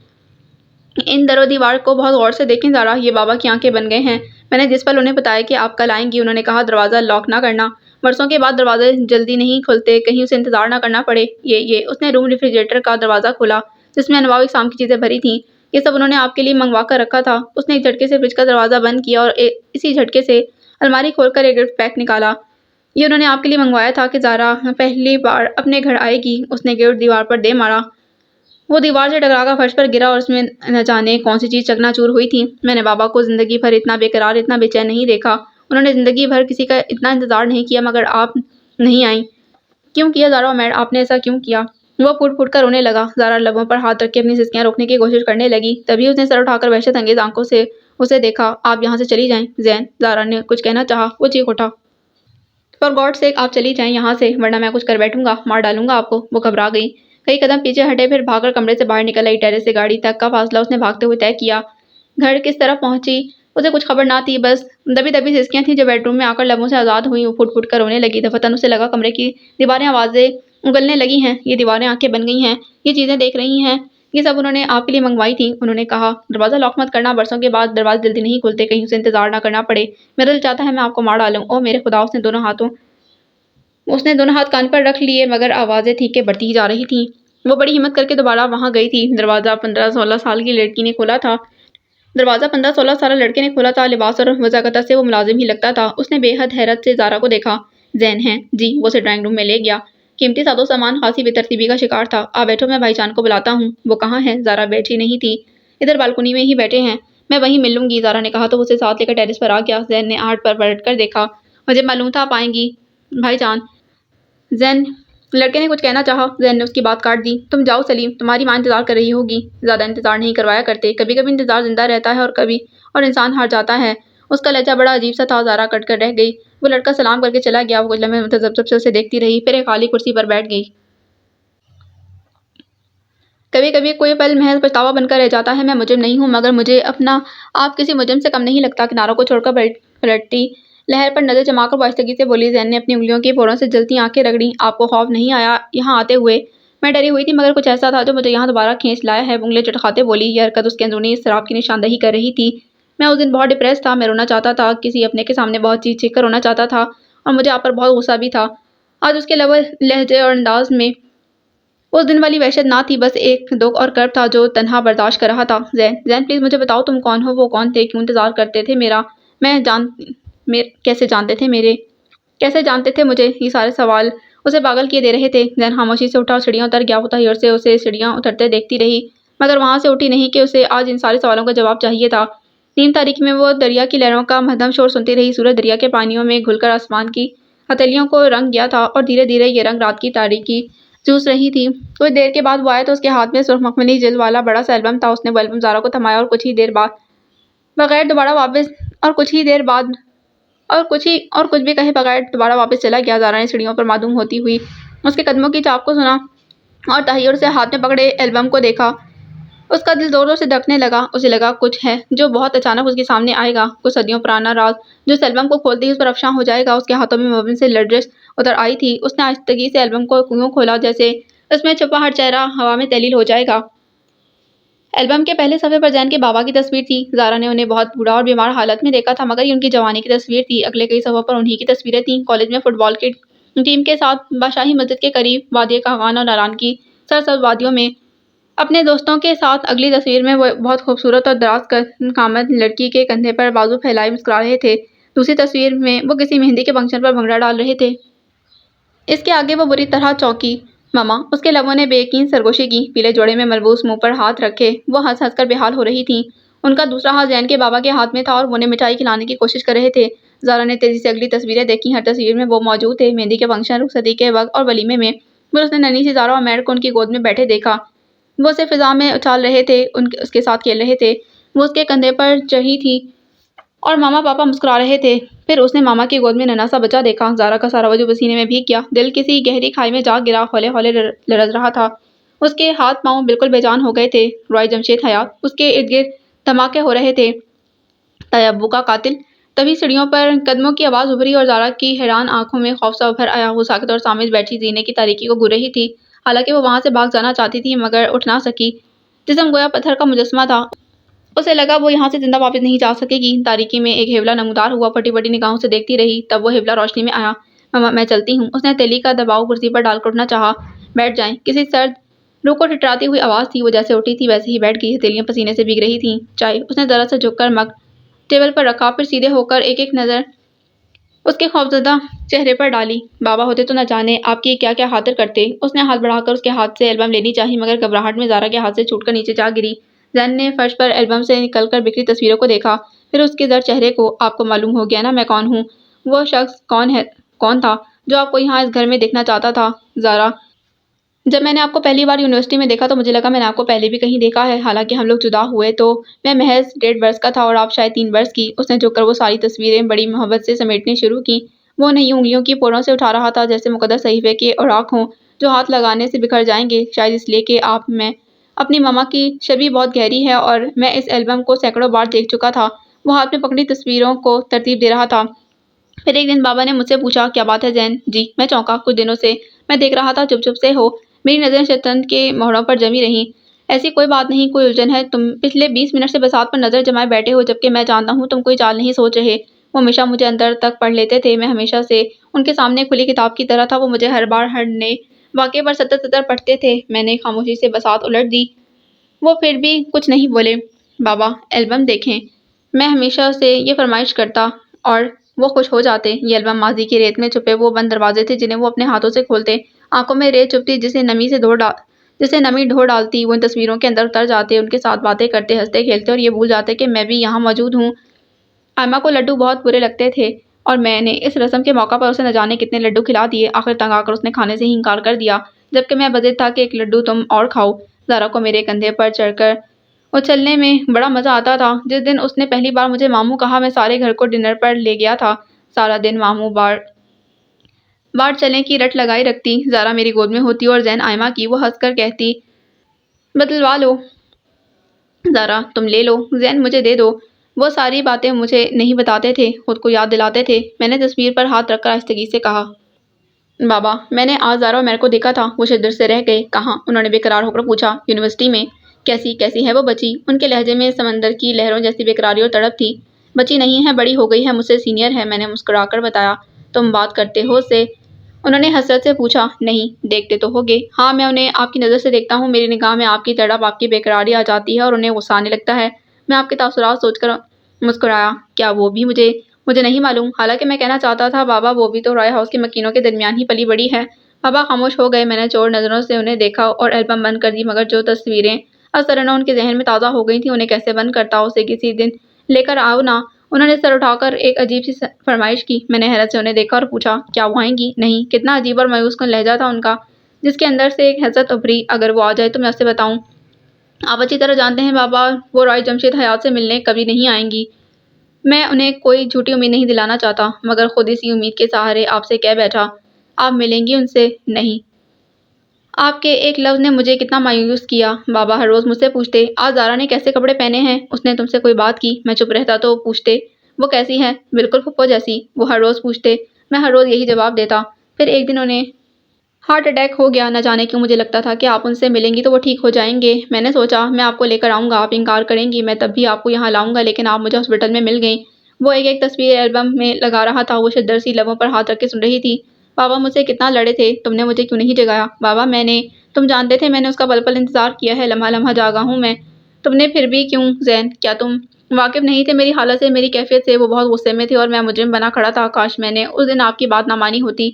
ان در و دیوار کو بہت غور سے دیکھیں زارا، یہ بابا کی آنکھیں بن گئے ہیں۔ میں نے جس پل انہیں بتایا کہ آپ کل آئیں گی، انہوں نے کہا دروازہ لاک نہ کرنا۔ برسوں کے بعد دروازے جلدی نہیں کھلتے، کہیں اسے انتظار نہ کرنا پڑے۔ یہ اس نے روم ریفریجریٹر کا دروازہ کھولا جس میں انواع و اقسام کی چیزیں بھری تھیں۔ یہ سب انہوں نے آپ کے لیے منگوا کر رکھا تھا۔ اس نے ایک جھٹکے سے فریج کا دروازہ بند کیا اور اسی جھٹکے سے الماری کھول کر ایک گفٹ پیک نکالا۔ یہ انہوں نے آپ کے لیے منگوایا تھا کہ زارا پہلی بار اپنے گھر آئے گی۔ اس نے گفٹ دیوار پر دے مارا۔ وہ دیوار سے ٹکرا کر فرش پر گرا اور اس میں نہ جانے کون سی چیز چکنا چور ہوئی تھی۔ میں نے بابا کو زندگی بھر اتنا بے قرار، اتنا بے چین نہیں دیکھا۔ انہوں نے زندگی بھر کسی کا اتنا انتظار نہیں کیا مگر آپ نہیں آئیں۔ کیوں کیا زارا عمیر؟ آپ نے ایسا کیوں کیا؟ وہ پھوٹ پھوٹ کر رونے لگا۔ زارا لبوں پر ہاتھ رکھ کے اپنی سسکیاں روکنے کی کوشش کرنے لگی۔ تبھی اس نے سر اٹھا کر وحشت انگیز آنکھوں سے اسے دیکھا۔ آپ یہاں سے چلی جائیں زین۔ زارا نے کچھ کہنا چاہا، وہ چیخ اٹھا، فار گاڈ سیک آپ چلی جائیں یہاں سے، ورنہ میں کچھ کر بیٹھوں گا، مار ڈالوں گا آپ کو۔ وہ گھبرا گئی، کئی قدم پیچھے ہٹے، پھر بھاگ کر کمرے سے باہر نکل آئی۔ ٹیرس سے گاڑی تک کا فاصلہ اس نے بھاگتے ہوئے طے کیا۔ گھر کس طرف پہنچی اسے کچھ خبر نہ تھی، بس دبی دبی سسکیاں تھیں جو بیڈ روم میں آ کر لبوں سے آزاد ہوئیں۔ وہ پھٹ پھٹ کر رونے لگی۔ دفعتاً اسے لگا کمرے کی دیواریں آوازیں اگلنے لگی ہیں۔ یہ دیواریں آنکھیں بن گئی ہیں، یہ چیزیں دیکھ رہی ہیں، یہ سب انہوں نے آپ کے لیے منگوائی تھی۔ انہوں نے کہا دروازہ لاک مت کرنا، برسوں کے بعد دروازے جلدی نہیں کھلتے، کہیں اسے انتظار نہ کرنا پڑے۔ میرا دل چاہتا ہے میں آپ کو مار ڈالوں۔ اوہ میرے خدا! اس نے دونوں ہاتھ کان پر رکھ لیے مگر آوازیں تھیں کہ بڑھتی ہی جا رہی تھیں۔ وہ بڑی ہمت کر کے دوبارہ وہاں گئی تھی۔ دروازہ 15-16 سال کی لڑکی نے کھولا تھا۔ لباس اور وضاقت سے وہ ملازم ہی لگتا تھا۔ اس نے بے حد حیرت سے زارا کو دیکھا۔ زین ہیں؟ جی۔ وہ اسے ڈرائنگ روم میں لے گیا۔ قیمتی ساز و سامان خاصی بے ترتیبی کا شکار تھا۔ آپ بیٹھو، میں بھائی جان کو بلاتا ہوں۔ وہ کہاں ہیں؟ زارا بیٹھی نہیں تھی، ادھر بالکنی میں ہی بیٹھے ہیں، میں وہیں مل لوں گی، زارا نے کہا تو وہ اسے ساتھ لے کر ٹیرس پر آ گیا۔ زین نے آہٹ پر پلٹ کر دیکھا، مجھے معلوم تھا آپ آئیں گی بھائی جان۔ زین لڑکے نے کچھ کہنا چاہا، زین نے اس کی بات کاٹ دی۔ تم جاؤ سلیم، تمہاری ماں انتظار کر رہی ہوگی۔ زیادہ انتظار نہیں کروایا کرتے، کبھی کبھی انتظار زندہ رہتا ہے اور انسان ہار جاتا ہے۔ اس کا لہجہ بڑا عجیب سا تھا۔ زارا کٹ کر رہ گئی۔ وہ لڑکا سلام کر کے چلا گیا۔ وہ کچھ لمحے متذبذب سے اسے دیکھتی رہی، پھر ایک خالی کرسی پر بیٹھ گئی۔ کبھی کبھی کوئی پل محض پچھتاوا بن کر رہ جاتا ہے۔ میں مجرم نہیں ہوں مگر مجھے اپنا آپ کسی مجرم سے کم نہیں لگتا۔ کناروں کو چھوڑ کر پلٹتی لہر پر نظر جما کر وہ آہستگی سے بولی۔ زین نے اپنی انگلیوں کی پھوڑوں سے جلتی آنکھیں رگڑیں۔ آپ کو خوف نہیں آیا یہاں آتے ہوئے؟ میں ڈری ہوئی تھی مگر کچھ ایسا تھا جو مجھے یہاں دوبارہ کھینچ لایا ہے، وہ انگلیاں چٹکھاتے بولی۔ یہ حرکت اس کے اندرونی اضطراب کی نشاندہی کر رہی تھی۔ میں اس دن بہت ڈپریس تھا، میں رونا چاہتا تھا، کسی اپنے کے سامنے بہت چیخ کر رونا چاہتا تھا اور مجھے آپ پر بہت غصہ بھی تھا۔ آج اس کے لب، لہجے اور انداز میں اس دن والی وحشت نہ تھی، بس ایک دکھ اور کرب تھا جو تنہا برداشت کر رہا تھا۔ زین پلیز مجھے بتاؤ تم کون ہو؟ وہ کون تھے؟ کیوں انتظار کرتے تھے میرا؟ کیسے جانتے تھے مجھے؟ یہ سارے سوال اسے پاگل کیے دے رہے تھے۔ زین خاموشی سے اٹھا اور سیڑھیاں اتر گیا۔ وہ تحیر سے اسے سیڑھیاں اترتے دیکھتی رہی مگر وہاں سے اٹھی نہیں کہ اسے آج ان سارے سوالوں کا جواب چاہیے تھا۔ نیم تاریکی میں وہ دریا کی لہروں کا مدھم شور سنتی رہی۔ سورج دریا کے پانیوں میں گھل کر آسمان کی ہتھیلیوں کو رنگ گیا تھا اور دھیرے دھیرے یہ رنگ رات کی تاریکی چوس رہی تھی۔ کچھ دیر کے بعد وہ آیا تو اس کے ہاتھ میں سرخ مخملی جلد والا بڑا سا البم تھا۔ اس نے وہ البم زارا کو تھمایا اور کچھ ہی دیر بعد بغیر دوبارہ واپس اور کچھ ہی دیر بعد اور کچھ بھی کہے بغیر دوبارہ واپس چلا گیا۔ زارا نے سیڑھیوں پر معدوم ہوتی ہوئی اس کے قدموں کی چاپ کو سنا اور تحیر سے ہاتھ میں پکڑے البم کو دیکھا۔ اس کا دل زور زور سے دھڑکنے لگا۔ اسے لگا کچھ ہے جو بہت اچانک اس کے سامنے آئے گا، کچھ صدیوں پرانا راز جو اس البم کو کھولتے ہی اس پر افشاں ہو جائے گا۔ اس کے ہاتھوں میں مبین سے لرزش اتر آئی تھی۔ اس نے آہستگی سے البم کو یوں کھولا جیسے اس میں چھپا ہر چہرہ ہوا میں تحلیل ہو جائے گا۔ البم کے پہلے صفحے پر زین کے بابا کی تصویر تھی۔ زارا نے انہیں بہت بوڑھا اور بیمار حالت میں دیکھا تھا، مگر یہ ان کی جوانی کی تصویر تھی۔ اگلے کئی صفحوں پر انہی کی تصویریں تھیں، کالج میں فٹ بال کی ٹیم کے ساتھ، بادشاہی مسجد کے قریب وادی کاغان اور ناران کی سرسبز وادیوں میں اپنے دوستوں کے ساتھ۔ اگلی تصویر میں وہ بہت خوبصورت اور دراز قامت لڑکی کے کندھے پر بازو پھیلائے مسکرا رہے تھے۔ دوسری تصویر میں وہ کسی مہندی کے فنکشن پر بھنگڑا ڈال رہے تھے۔ اس کے آگے وہ بری طرح چونکی۔ ماما، اس کے لبوں نے بے یقین سرگوشی کی۔ پیلے جوڑے میں ملبوس منہ پر ہاتھ رکھے وہ ہنس ہنس کر بے حال ہو رہی تھیں۔ ان کا دوسرا ہاتھ زین کے بابا کے ہاتھ میں تھا اور وہ انہیں مٹھائی کھلانے کی کوشش کر رہے تھے۔ زارا نے تیزی سے اگلی تصویریں دیکھیں۔ ہر تصویر میں وہ موجود تھے، مہندی کے فنکشن، رخصتی کے وقت اور ولیمے میں۔ پھر اس نے ننھی سی زارا اور عمیر کو ان کی گود میں بیٹھے دیکھا۔ وہ اسے فضا میں اچھال رہے تھے، اس کے ساتھ کھیل رہے تھے۔ وہ اس کے کندھے پر چڑھی تھی اور ماما پاپا مسکرا رہے تھے۔ پھر اس نے ماما کی گود میں ننھا سا بچہ دیکھا۔ زارا کا سارا وجود پسینے میں بھیگ گیا، دل کسی گہری کھائی میں جا گرا، ہولے ہولے لرز رہا تھا۔ اس کے ہاتھ پاؤں بالکل بے جان ہو گئے تھے۔ رائے جمشید حیات اس کے ارد گرد دھماکے ہو رہے تھے۔ تیبو کا قاتل۔ تبھی سیڑھیوں پر قدموں کی آواز ابھری اور زارا کی حیران آنکھوں میں خوف سا ابھر آیا۔ وہ ساکت اور سامج بیٹھی زینے کی تاریکی کو گھور رہی تھی، حالانکہ وہ وہاں سے بھاگ جانا چاہتی تھی مگر اٹھ نہ سکی۔ جسم گویا پتھر کا مجسمہ تھا۔ اسے لگا وہ یہاں سے زندہ واپس نہیں جا سکے گی۔ تاریکی میں ایک ہیولا نمودار ہوا، پھٹی پھٹی نگاہوں سے دیکھتی رہی۔ تب وہ ہیولا روشنی میں آیا۔ ماما، میں چلتی ہوں۔ اس نے ہتھیلی کا دباؤ کرسی پر ڈال کر اٹھنا چاہا۔ بیٹھ جائیں، کسی سرد روح کو ٹھٹراتی ہوئی آواز تھی۔ وہ جیسے اٹھی تھی ویسے ہی بیٹھ گئی، ہتھیلیاں پسینے سے بھیگ رہی تھیں۔ چائے؟ اس نے ذرا سا جھک کر مگ ٹیبل پر رکھا، پھر سیدھے ہو کر ایک ایک نظر اس کے خوفزدہ چہرے پر ڈالی۔ بابا ہوتے تو نہ جانے آپ کی کیا کیا خاطر کرتے۔ اس نے ہاتھ بڑھا کر اس کے ہاتھ سے البم لینی چاہی مگر گھبراہٹ میں زارا کے ہاتھ سے چھوٹ کر نیچے جا گری۔ زین نے فرش پر البم سے نکل کر بکھری تصویروں کو دیکھا، پھر اس کے زرد چہرے کو۔ آپ کو معلوم ہو گیا نا میں کون ہوں؟ وہ شخص کون تھا جو آپ کو یہاں اس گھر میں دیکھنا چاہتا تھا؟ زارا، جب میں نے آپ کو پہلی بار یونیورسٹی میں دیکھا تو مجھے لگا میں نے آپ کو پہلے بھی کہیں دیکھا ہے۔ حالانکہ ہم لوگ جدا ہوئے تو میں محض 1.5 برس کا تھا اور آپ شاید 3 برس کی۔ اس نے جھک کر وہ ساری تصویریں بڑی محبت سے سمیٹنی شروع کیں۔ وہ انہیں یوں انگلیوں کی پوروں سے اٹھا رہا تھا جیسے مقدس صحیفے کے اوراق ہوں جو ہاتھ لگانے سے بکھر جائیں گے، شاید اس لیے کہ آپ میں اپنی ماما کی شبیہ بہت گہری ہے اور میں اس البم کو سینکڑوں بار دیکھ چکا تھا۔ وہ ہاتھ میں پکڑی تصویروں کو ترتیب دے رہا تھا۔ پھر ایک دن بابا نے مجھ سے پوچھا، کیا بات ہے زین؟ جی، میں چونکا۔ کچھ دنوں سے میں دیکھ رہا تھا، چپ چپ سے ہو۔ میری نظریں شطرنج کے موہروں پر جمی رہیں۔ ایسی کوئی بات نہیں، کوئی الجھن ہے؟ تم پچھلے 20 منٹ سے بساط پر نظر جمائے بیٹھے ہو، جبکہ میں جانتا ہوں تم کوئی چال نہیں سوچ رہے۔ وہ ہمیشہ مجھے اندر تک پڑھ لیتے تھے، میں ہمیشہ سے ان کے سامنے کھلی کتاب کی طرح تھا۔ وہ مجھے ہر بار ہر نئے واقعے پر سطر سطر پڑھتے تھے۔ میں نے خاموشی سے بساط الٹ دی۔ وہ پھر بھی کچھ نہیں بولے۔ بابا، البم دیکھیں، میں ہمیشہ سے یہ فرمائش کرتا اور وہ خوش ہو جاتے۔ یہ البم ماضی کی ریت میں چھپے وہ بند دروازے تھے جنہیں وہ اپنے ہاتھوں سے کھولتے۔ آنکھوں میں ریت چبھتی جسے نمی ڈھو ڈالتی۔ وہ ان تصویروں کے اندر اتر جاتے، ان کے ساتھ باتیں کرتے، ہنستے کھیلتے اور یہ بھول جاتے کہ میں بھی یہاں موجود ہوں۔ آئمہ کو لڈو بہت برے لگتے تھے اور میں نے اس رسم کے موقع پر اسے نہ جانے کتنے لڈو کھلا دیے۔ آخر تنگ آ کر اس نے کھانے سے ہی انکار کر دیا، جبکہ میں بضد تھا کہ ایک لڈو تم اور کھاؤ۔ زارا کو میرے کندھے پر چڑھ کر اچھلنے میں بڑا مزہ آتا تھا۔ جس دن اس نے پہلی بار مجھے ماموں کہا، میں سارے گھر کو ڈنر پر لے گیا تھا۔ سارا دن ماموں بار چلیں کی رٹ لگائی رکھتی۔ زارا میری گود میں ہوتی اور زین آئمہ کی۔ وہ ہنس کر کہتی، بتلوا لو زارا، تم لے لو، زین مجھے دے دو۔ وہ ساری باتیں مجھے نہیں بتاتے تھے، خود کو یاد دلاتے تھے۔ میں نے تصویر پر ہاتھ رکھ کر آہستگی سے کہا، بابا، میں نے آج زارا اور عمیر کو دیکھا تھا۔ وہ شدت سے رہ گئے۔ کہاں؟ انہوں نے بے قرار ہو کر پوچھا۔ یونیورسٹی میں۔ کیسی ہے وہ بچی؟ ان کے لہجے میں سمندر کی لہروں جیسی بے قراری اور تڑپ تھی۔ بچی نہیں ہے، بڑی ہو گئی ہے، مجھ سے سینئر ہے، میں نے مسکرا کر بتایا۔ تم بات کرتے ہو سے؟ انہوں نے حسرت سے پوچھا۔ نہیں، دیکھتے تو ہوگے۔ ہاں، میں انہیں آپ کی نظر سے دیکھتا ہوں، میری نگاہ میں آپ کی تڑپ، آپ کی بے قراری آ جاتی ہے اور انہیں غصہ آنے لگتا ہے۔ میں آپ کے تاثرات سوچ کر مسکرایا۔ کیا وہ بھی؟ مجھے نہیں معلوم۔ حالانکہ میں کہنا چاہتا تھا، بابا، وہ بھی تو رائے ہاؤس کے مکینوں کے درمیان ہی پلی بڑی ہے۔ بابا خاموش ہو گئے۔ میں نے چور نظروں سے انہیں دیکھا اور البم بند کر دی، مگر جو تصویریں ازسرانہ ان کے ذہن میں تازہ ہو گئی تھیں، انہیں کیسے بند کرتا؟ اسے کسی دن لے کر آؤ نا۔ انہوں نے سر اٹھا کر ایک عجیب سی فرمائش کی۔ میں نے حیرت سے انہیں دیکھا اور پوچھا، کیا وہ آئیں گی؟ نہیں۔ کتنا عجیب اور مایوس کن لہجہ تھا ان کا، جس کے اندر سے ایک حسرت ابھری۔ اگر وہ آ جائے تو میں اسے بتاؤں۔ آپ اچھی طرح جانتے ہیں بابا، وہ رائے جمشید حیات سے ملنے کبھی نہیں آئیں گی۔ میں انہیں کوئی جھوٹی امید نہیں دلانا چاہتا، مگر خود اسی امید کے سہارے آپ سے کہہ بیٹھا، آپ ملیں گی ان سے؟ نہیں۔ آپ کے ایک لفظ نے مجھے کتنا مایوس کیا۔ بابا ہر روز مجھ سے پوچھتے، آج زارا نے کیسے کپڑے پہنے ہیں؟ اس نے تم سے کوئی بات کی؟ میں چپ رہتا تو پوچھتے، وہ کیسی ہے؟ بالکل پھپھو جیسی۔ وہ ہر روز پوچھتے، میں ہر روز یہی جواب دیتا۔ پھر ایک دن انہیں ہارٹ اٹیک ہو گیا۔ نہ جانے کیوں مجھے لگتا تھا کہ آپ ان سے ملیں گی تو وہ ٹھیک ہو جائیں گے۔ میں نے سوچا میں آپ کو لے کر آؤں گا، آپ انکار کریں گی، میں تب بھی آپ کو یہاں لاؤں گا، لیکن آپ مجھے ہاسپٹل میں مل گئیں۔ وہ ایک تصویر البم میں لگا رہا تھا۔ وہ شدر سی لبوں پر ہاتھ رکھ کے سن رہی تھی۔ بابا مجھ سے کتنا لڑے تھے، تم نے مجھے کیوں نہیں جگایا؟ بابا تم جانتے تھے میں نے اس کا پل پل انتظار کیا ہے، لمحہ لمحہ جاگا ہوں میں۔ تم نے پھر بھی کیوں؟ زین، کیا تم واقف نہیں تھے میری حالت سے، میری کیفیت سے؟ وہ بہت غصے میں تھے اور میں مجرم بنا کھڑا تھا۔ کاش میں نے اس دن آپ کی بات نہ مانی ہوتی۔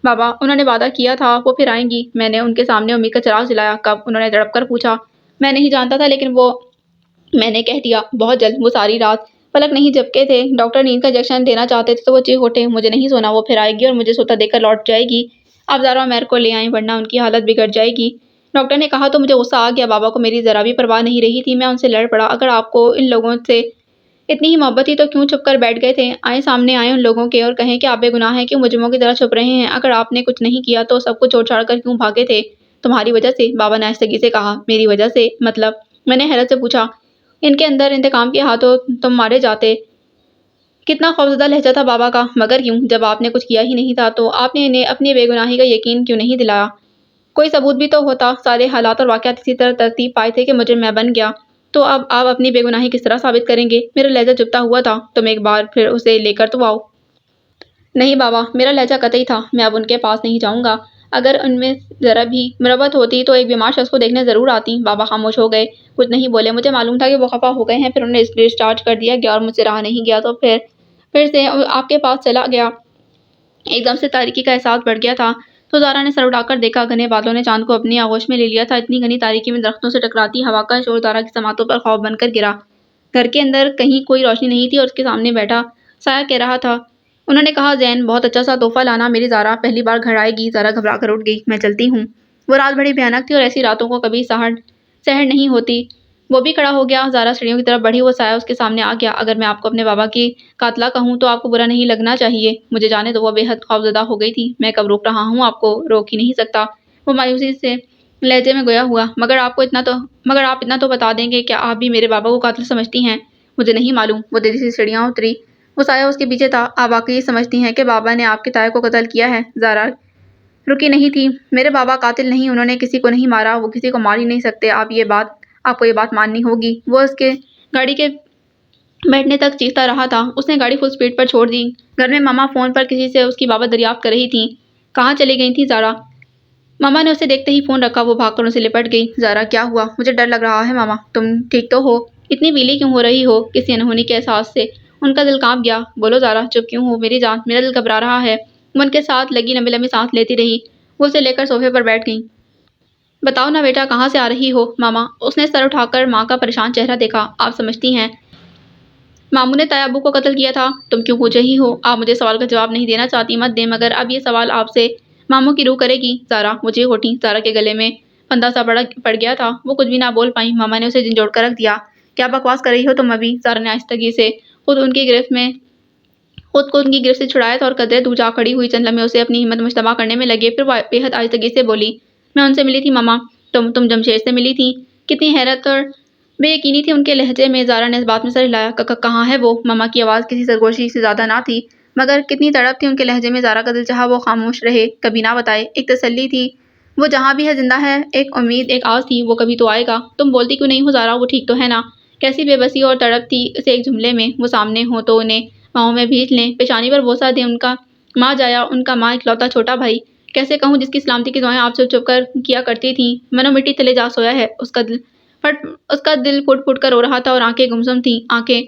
بابا، انہوں نے وعدہ کیا تھا وہ پھر آئیں گی۔ میں نے ان کے سامنے امید کا چراغ جلایا۔ کب؟ انہوں نے تڑپ کر پوچھا۔ میں نہیں جانتا تھا، لیکن میں نے کہہ دیا، بہت جلد۔ وہ ساری رات پلک نہیں جھپکے تھے۔ ڈاکٹر نیند کا انجیکشن دینا چاہتے تھے تو وہ چیخ اٹھے، مجھے نہیں سونا، وہ پھر آئے گی اور مجھے سوتا دیکھ کر لوٹ جائے گی۔ آپ زارا اور مہر کو لے آئیں، ورنہ ان کی حالت بگڑ جائے گی۔ ڈاکٹر نے کہا تو مجھے غصہ آ گیا۔ بابا کو میری ذرا بھی پرواہ نہیں رہی تھی۔ میں ان سے لڑ پڑا، اگر آپ کو ان لوگوں سے اتنی ہی محبت تھی تو کیوں چھپ کر بیٹھ گئے تھے؟ آئیں، سامنے آئیں ان لوگوں کے اور کہیں کہ آپ بے گناہ ہیں، کیوں مجرموں کی طرح چھپ رہے ہیں؟ اگر آپ نے کچھ نہیں کیا تو سب کچھ چھوڑ چھاڑ کر کیوں بھاگے تھے؟ تمہاری وجہ سے، بابا نے آہستگی سے کہا۔ میری وجہ سے؟ مطلب؟ میں نے حیرت سے پوچھا۔ ان کے اندر انتقام کے ہاتھوں تم مارے جاتے۔ کتنا خوفزدہ لہجہ تھا بابا کا۔ مگر کیوں؟ جب آپ نے کچھ کیا ہی نہیں تھا تو آپ نے انہیں اپنی بے گناہی کا یقین کیوں نہیں دلایا؟ کوئی ثبوت بھی تو ہوتا۔ سارے حالات اور واقعات اسی طرح ترتیب پائے تھے کہ مجرم میں بن گیا۔ تو اب آپ اپنی بے گناہی کس طرح ثابت کریں گے؟ میرا لہجہ چبھتا ہوا تھا۔ تم ایک بار پھر اسے لے کر تو آؤ۔ نہیں بابا، میرا لہجہ قطعی تھا، میں اب ان کے پاس نہیں جاؤں گا۔ اگر ان میں ذرا بھی مروت ہوتی تو ایک بیمار شخص کو دیکھنے ضرور آتی۔ بابا خاموش ہو گئے، کچھ نہیں بولے۔ مجھے معلوم تھا کہ وہ خفا ہو گئے ہیں۔ پھر انہیں ڈسچارج کر دیا گیا اور مجھ سے رہا نہیں گیا تو پھر سے آپ کے پاس چلا گیا۔ ایک دم سے تاریکی کا احساس بڑھ گیا تھا تو زارا نے سر اٹھا کر دیکھا۔ گھنے بادلوں نے چاند کو اپنی آغوش میں لے لیا تھا۔ اتنی گھنی تاریکی میں درختوں سے ٹکراتی ہوا کا شور زارا کی سماعتوں پر خوف بن کر گرا۔ گھر کے اندر کہیں کوئی روشنی نہیں تھی اور اس کے سامنے بیٹھا سایہ کہہ رہا تھا۔ انہوں نے کہا، زین، بہت اچھا سا تحفہ لانا، میری زارا پہلی بار گھر آئے گی۔ زارا گھبرا کر اٹھ گئی۔ میں چلتی ہوں۔ وہ رات بڑی بھیانک تھی اور ایسی راتوں کو کبھی سحر نہیں ہوتی۔ وہ بھی کھڑا ہو گیا۔ زارا سیڑھیوں کی طرف بڑھی، وہ سایہ اس کے سامنے آ گیا۔ اگر میں آپ کو اپنے بابا کی قاتلہ کہوں تو آپ کو برا نہیں لگنا چاہیے۔ مجھے جانے دو۔ وہ بے حد خوفزدہ ہو گئی تھی۔ میں کب روک رہا ہوں آپ کو؟ روک ہی نہیں سکتا۔ وہ مایوسی سے لہجے میں گویا ہوا، مگر آپ اتنا تو بتا دیں گے، کیا آپ بھی میرے بابا کو قاتل سمجھتی ہیں؟ مجھے نہیں معلوم۔ وہ تیزی سے سیڑھیاں اتری۔ وہ سایہ اس کے پیچھے تھا۔ آپ واقعی سمجھتی ہیں کہ بابا نے آپ کے تایا کو قتل کیا ہے؟ زارا رکی نہیں تھی۔ میرے بابا قاتل نہیں، انہوں نے کسی کو نہیں مارا، وہ کسی کو مار ہی نہیں سکتے۔ آپ کو یہ بات ماننی ہوگی۔ وہ اس کے گاڑی کے بیٹھنے تک چیختا رہا تھا۔ اس نے گاڑی فل سپیڈ پر چھوڑ دی۔ گھر میں ماما فون پر کسی سے اس کی بابت دریافت کر رہی تھیں۔ کہاں چلی گئی تھی زارا؟ ماما نے اسے دیکھتے ہی فون رکھا۔ وہ بھاگ کر اسے لپٹ گئی۔ زارا، کیا ہوا؟ مجھے ڈر لگ رہا ہے ماما۔ تم ٹھیک تو ہو؟ اتنی ویلی کیوں ہو رہی ہو؟ کسی انہونی کے احساس سے ان کا دل کانپ گیا۔ بولو زارا، چپ کیوں ہو میری جان؟ میرا دل گھبرا رہا ہے۔ وہ ان کے ساتھ لگی لمبی لمبی سانس لیتی رہی۔ وہ اسے لے کر صوفے پر بیٹھ گئی۔ بتاؤ نا بیٹا، کہاں سے آ رہی ہو؟ ماما۔ اس نے سر اٹھا کر ماں کا پریشان چہرہ دیکھا۔ آپ سمجھتی ہیں ماموں نے تایا ابو کو قتل کیا تھا؟ تم کیوں پوچھ رہی ہو؟ آپ مجھے سوال کا جواب نہیں دینا چاہتی، مت دیں، مگر اب یہ سوال آپ سے ماموں کی روح کرے گی۔ زارا، مجھے اٹھی۔ زارا کے گلے میں پھندا سا پڑ گیا تھا۔ وہ کچھ بھی نہ بول پائیں۔ ماما نے اسے جھنجھوڑ کر رکھ دیا۔ کیا بکواس کر رہی ہو تم ابھی؟ زارا نے آہستگی سے خود کو ان کی گرفت سے چھڑایا تھا اور قدرے دور جا کھڑی ہوئی۔ چند لمحے اسے اپنی ہمت مجتمع کرنے میں لگے، پھر وہ بے حد آہستگی سے بولی، میں ان سے ملی تھی ماما۔ تم جمشید سے ملی تھی؟ کتنی حیرت اور بے یقینی تھی ان کے لہجے میں۔ زارا نے اس بات میں سر ہلایا۔ کہاں ہے وہ؟ ماما کی آواز کسی سرگوشی سے زیادہ نہ تھی، مگر کتنی تڑپ تھی ان کے لہجے میں۔ زارا کا دل چاہا وہ خاموش رہے، کبھی نہ بتائے۔ ایک تسلی تھی، وہ جہاں بھی ہے زندہ ہے۔ ایک امید، ایک آس تھی، وہ کبھی تو آئے گا۔ تم بولتی کیوں نہیں ہو زارا؟ وہ ٹھیک تو ہے نا؟ کیسی بے بسی اور تڑپ تھی اسے ایک جملے میں۔ وہ سامنے ہوں تو انہیں باہوں میں بھیج لیں، پیشانی پر بوسہ دیں۔ ان کا ماں جایا، ان کا ماں اکلوتا چھوٹا بھائی، کیسے کہوں، جس کی سلامتی کی دعائیں آپ سے چھپ کر کیا کرتی تھیں، منو مٹی تلے جا سویا ہے۔ اس کا دل پھٹ پھٹ کر رو رہا تھا اور آنکھیں گمسم تھیں۔ آنکھیں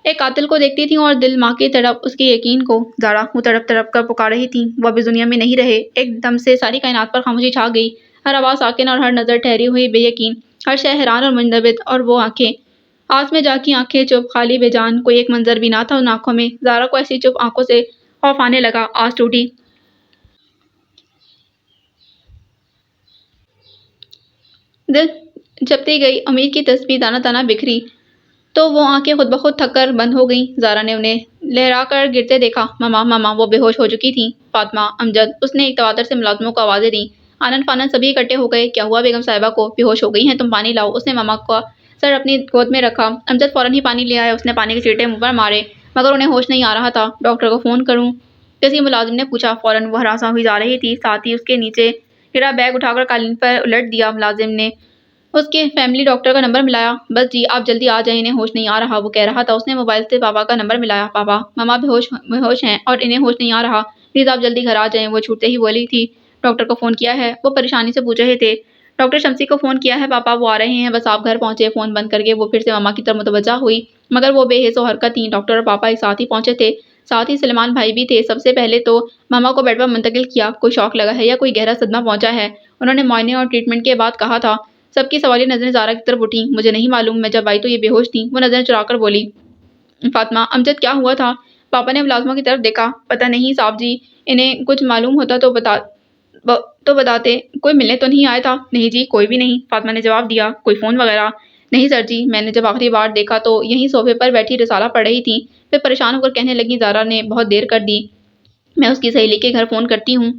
ایک قاتل کو دیکھتی تھیں اور دل ماں کی تڑپ، اس کے یقین کو۔ زارا، وہ تڑپ تڑپ کر پکار رہی تھی۔ وہ اب اس دنیا میں نہیں رہے۔ ایک دم سے ساری کائنات پر خاموشی چھا گئی۔ ہر آواز ساکن اور ہر نظر ٹھہری ہوئی بے یقین، ہر شے حیران اور منضبط۔ اور وہ آنکھیں آس میں جا کی آنکھیں چپ، خالی بے جان، کوئی ایک منظر بھی نہ تھا ان آنکھوں میں۔ زارا کو ایسی چپ آنکھوں سے خوف آنے لگا، آس ٹوٹی۔ دل جھپتی گئی، امید کی تسبیح دانہ دانہ بکھری، تو وہ آنکھیں خود بخود تھک کر بند ہو گئیں۔ زارا نے انہیں لہرا کر گرتے دیکھا۔ ماما ماما، وہ بے ہوش ہو چکی تھیں۔ فاطمہ، امجد، اس نے ایک تواتر سے ملازموں کو آوازیں دیں۔ آنن فانن سبھی اکٹھے ہو گئے۔ کیا ہوا بیگم صاحبہ کو؟ بے ہوش ہو گئی ہیں؟ تم پانی لاؤ۔ اس نے ماما کا سر اپنی گود میں رکھا۔ امجد فوراً ہی پانی لے آیا۔ اس نے پانی کے چھینٹے منہ پر مارے، مگر انہیں ہوش نہیں آ رہا تھا۔ ڈاکٹر کو فون کروں؟ کسی ملازم نے پوچھا۔ فوراً وہ ہراساں ہوئی جا رہی تھی، ساتھ ہی اس کے نیچے گرا بیگ اٹھا کر قالین پر الٹ دیا۔ ملازم نے اس کے فیملی ڈاکٹر کا نمبر ملایا۔ بس جی، آپ جلدی آ جائیں، انہیں ہوش نہیں آ رہا، وہ کہہ رہا تھا۔ اس نے موبائل سے پاپا کا نمبر ملایا۔ پاپا، ماما بے ہوش ہیں اور انہیں ہوش نہیں آ رہا، پلیز آپ جلدی گھر آ جائیں۔ وہ چھوٹتے ہی بولی تھی، ڈاکٹر کو فون کیا ہے؟ وہ پریشانی سے پوچھ رہے تھے۔ ڈاکٹر شمسی کو فون کیا ہے پاپا، وہ آ رہے ہیں، بس آپ گھر پہنچے۔ فون بند کر کے وہ پھر سے ماما کی طرف متوجہ ہوئی، مگر وہ بے حس و حرکت تھیں۔ ڈاکٹر اور پاپا ایک ساتھ ہی پہنچے تھے، ساتھ ہی سلمان بھائی بھی تھے۔ سب سے پہلے تو ماما کو بیڈ پر منتقل کیا۔ کوئی شوق لگا ہے یا کوئی گہرا صدمہ پہنچا ہے؟ انہوں نے معائنے اور ٹریٹمنٹ کے بعد کہا تھا۔ سب کی سوالیہ نظریں زارا کی طرف اٹھیں۔ مجھے نہیں معلوم، میں جب آئی تو یہ بے ہوش تھیں۔ وہ نظریں چرا کر بولی۔ فاطمہ، امجد کیا ہوا تھا؟ پاپا نے ملازموں کی طرف دیکھا۔ پتہ نہیں صاحب جی، انہیں کچھ معلوم ہوتا تو بتاتے۔ کوئی ملنے تو نہیں آیا تھا؟ نہیں جی، کوئی بھی نہیں، فاطمہ نے جواب دیا۔ کوئی فون وغیرہ؟ نہیں سر جی، میں نے جب آخری بار دیکھا تو یہیں صوفے پر بیٹھی رسالہ پڑھ رہی تھیں۔ پھر پریشان ہو کر کہنے لگیں، زارا نے بہت دیر کر دی، میں اس کی سہیلی کے گھر فون کرتی ہوں۔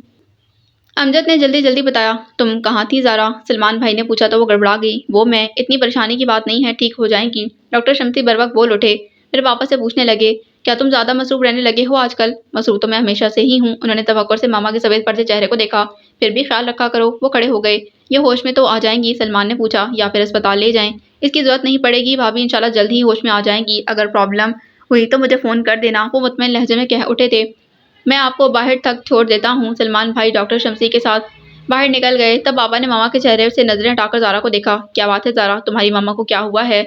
امجد نے جلدی جلدی بتایا۔ تم کہاں تھی زارا؟ سلمان بھائی نے پوچھا تو وہ گڑبڑا گئی۔ وہ میں، اتنی پریشانی کی بات نہیں ہے، ٹھیک ہو جائیں گی۔ ڈاکٹر شمسی بروقت بول اٹھے۔ پھر پاپا سے پوچھنے لگے، کیا تم زیادہ مصروف رہنے لگے ہو آج کل؟ مصروف تو میں ہمیشہ سے ہی ہوں۔ انہوں نے تفکر سے ماما کے سفید پردے چہرے کو دیکھا۔ پھر بھی خیال رکھا کرو۔ وہ کھڑے ہو گئے۔ یہ ہوش میں تو آ جائیں گی؟ سلمان نے پوچھا۔ یا پھر اسپتال لے جائیں؟ اس کی ضرورت نہیں پڑے گی بھابھی، انشاءاللہ جلد ہی ہوش میں آ جائیں گی۔ اگر پرابلم ہوئی تو مجھے فون کر دینا، وہ مطمئن لہجے میں کہہ اٹھے تھے۔ میں آپ کو باہر تک چھوڑ دیتا ہوں۔ سلمان بھائی ڈاکٹر شمسی کے ساتھ باہر نکل گئے۔ تب بابا نے ماما کے چہرے سے نظریں ہٹا کر زارا کو دیکھا۔ کیا بات ہے زارا، تمہاری ماما کو کیا ہوا ہے؟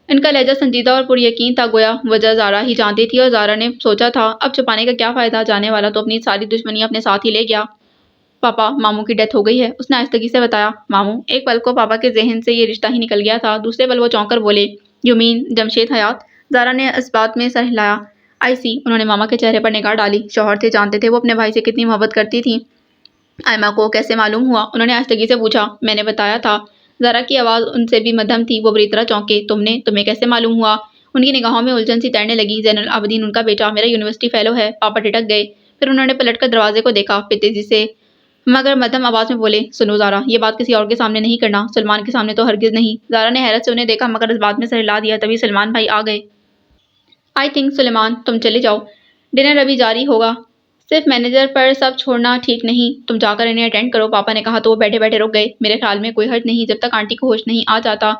ان کا لہجہ سنجیدہ اور پر یقین تھا، گویا وجہ زارا ہی جانتی تھی، اور زارا نے سوچا تھا اب چھپانے کا کیا فائدہ، جانے والا تو اپنی ساری دشمنیاں اپنے ساتھ ہی لے گیا۔ پاپا، ماموں کی ڈیتھ ہو گئی ہے، اس نے آہستگی سے بتایا۔ ماموں؟ ایک پل کو پاپا کے ذہن سے یہ رشتہ ہی نکل گیا تھا، دوسرے پل وہ چونک کر بولے، یو مین جمشید حیات؟ زارا نے اس بات میں سر ہلایا۔ آئی سی۔ انہوں نے ماما کے چہرے پر نگاہ ڈالی۔ شوہر تھے، جانتے تھے وہ اپنے بھائی سے کتنی محبت کرتی تھی۔ آئمہ کو کیسے معلوم ہوا؟ انہوں نے آہستگی سے پوچھا۔ میں نے بتایا تھا۔ زارا کی آواز ان سے بھی مدھم تھی، وہ بری طرح چونکے۔ تمہیں کیسے معلوم ہوا؟ ان کی نگاہوں میں الجھن سی تیرنے لگی۔ زین العابدین ان کا بیٹا میرا یونیورسٹی فیلو ہے۔ پاپا ٹھٹک گئے، پھر انہوں نے پلٹ کر دروازے کو دیکھا، پھر تیزی سے مگر مدھم آواز میں بولے، سنو زارا، یہ بات کسی اور کے سامنے نہیں کرنا، سلمان کے سامنے تو ہرگز نہیں۔ زارا نے حیرت سے انہیں دیکھا، مگر اس بات میں سر ہلا دیا۔ تبھی سلمان بھائی آ گئے۔ آئی تھنک سلیمان، تم چلے جاؤ، ڈنر ابھی جاری ہوگا، صرف مینیجر پر سب چھوڑنا ٹھیک نہیں، تم جا کر انہیں اٹینڈ کرو، پاپا نے کہا تو وہ بیٹھے بیٹھے رک گئے۔ میرے خیال میں کوئی حرج نہیں، جب تک آنٹی کو ہوش نہیں آ جاتا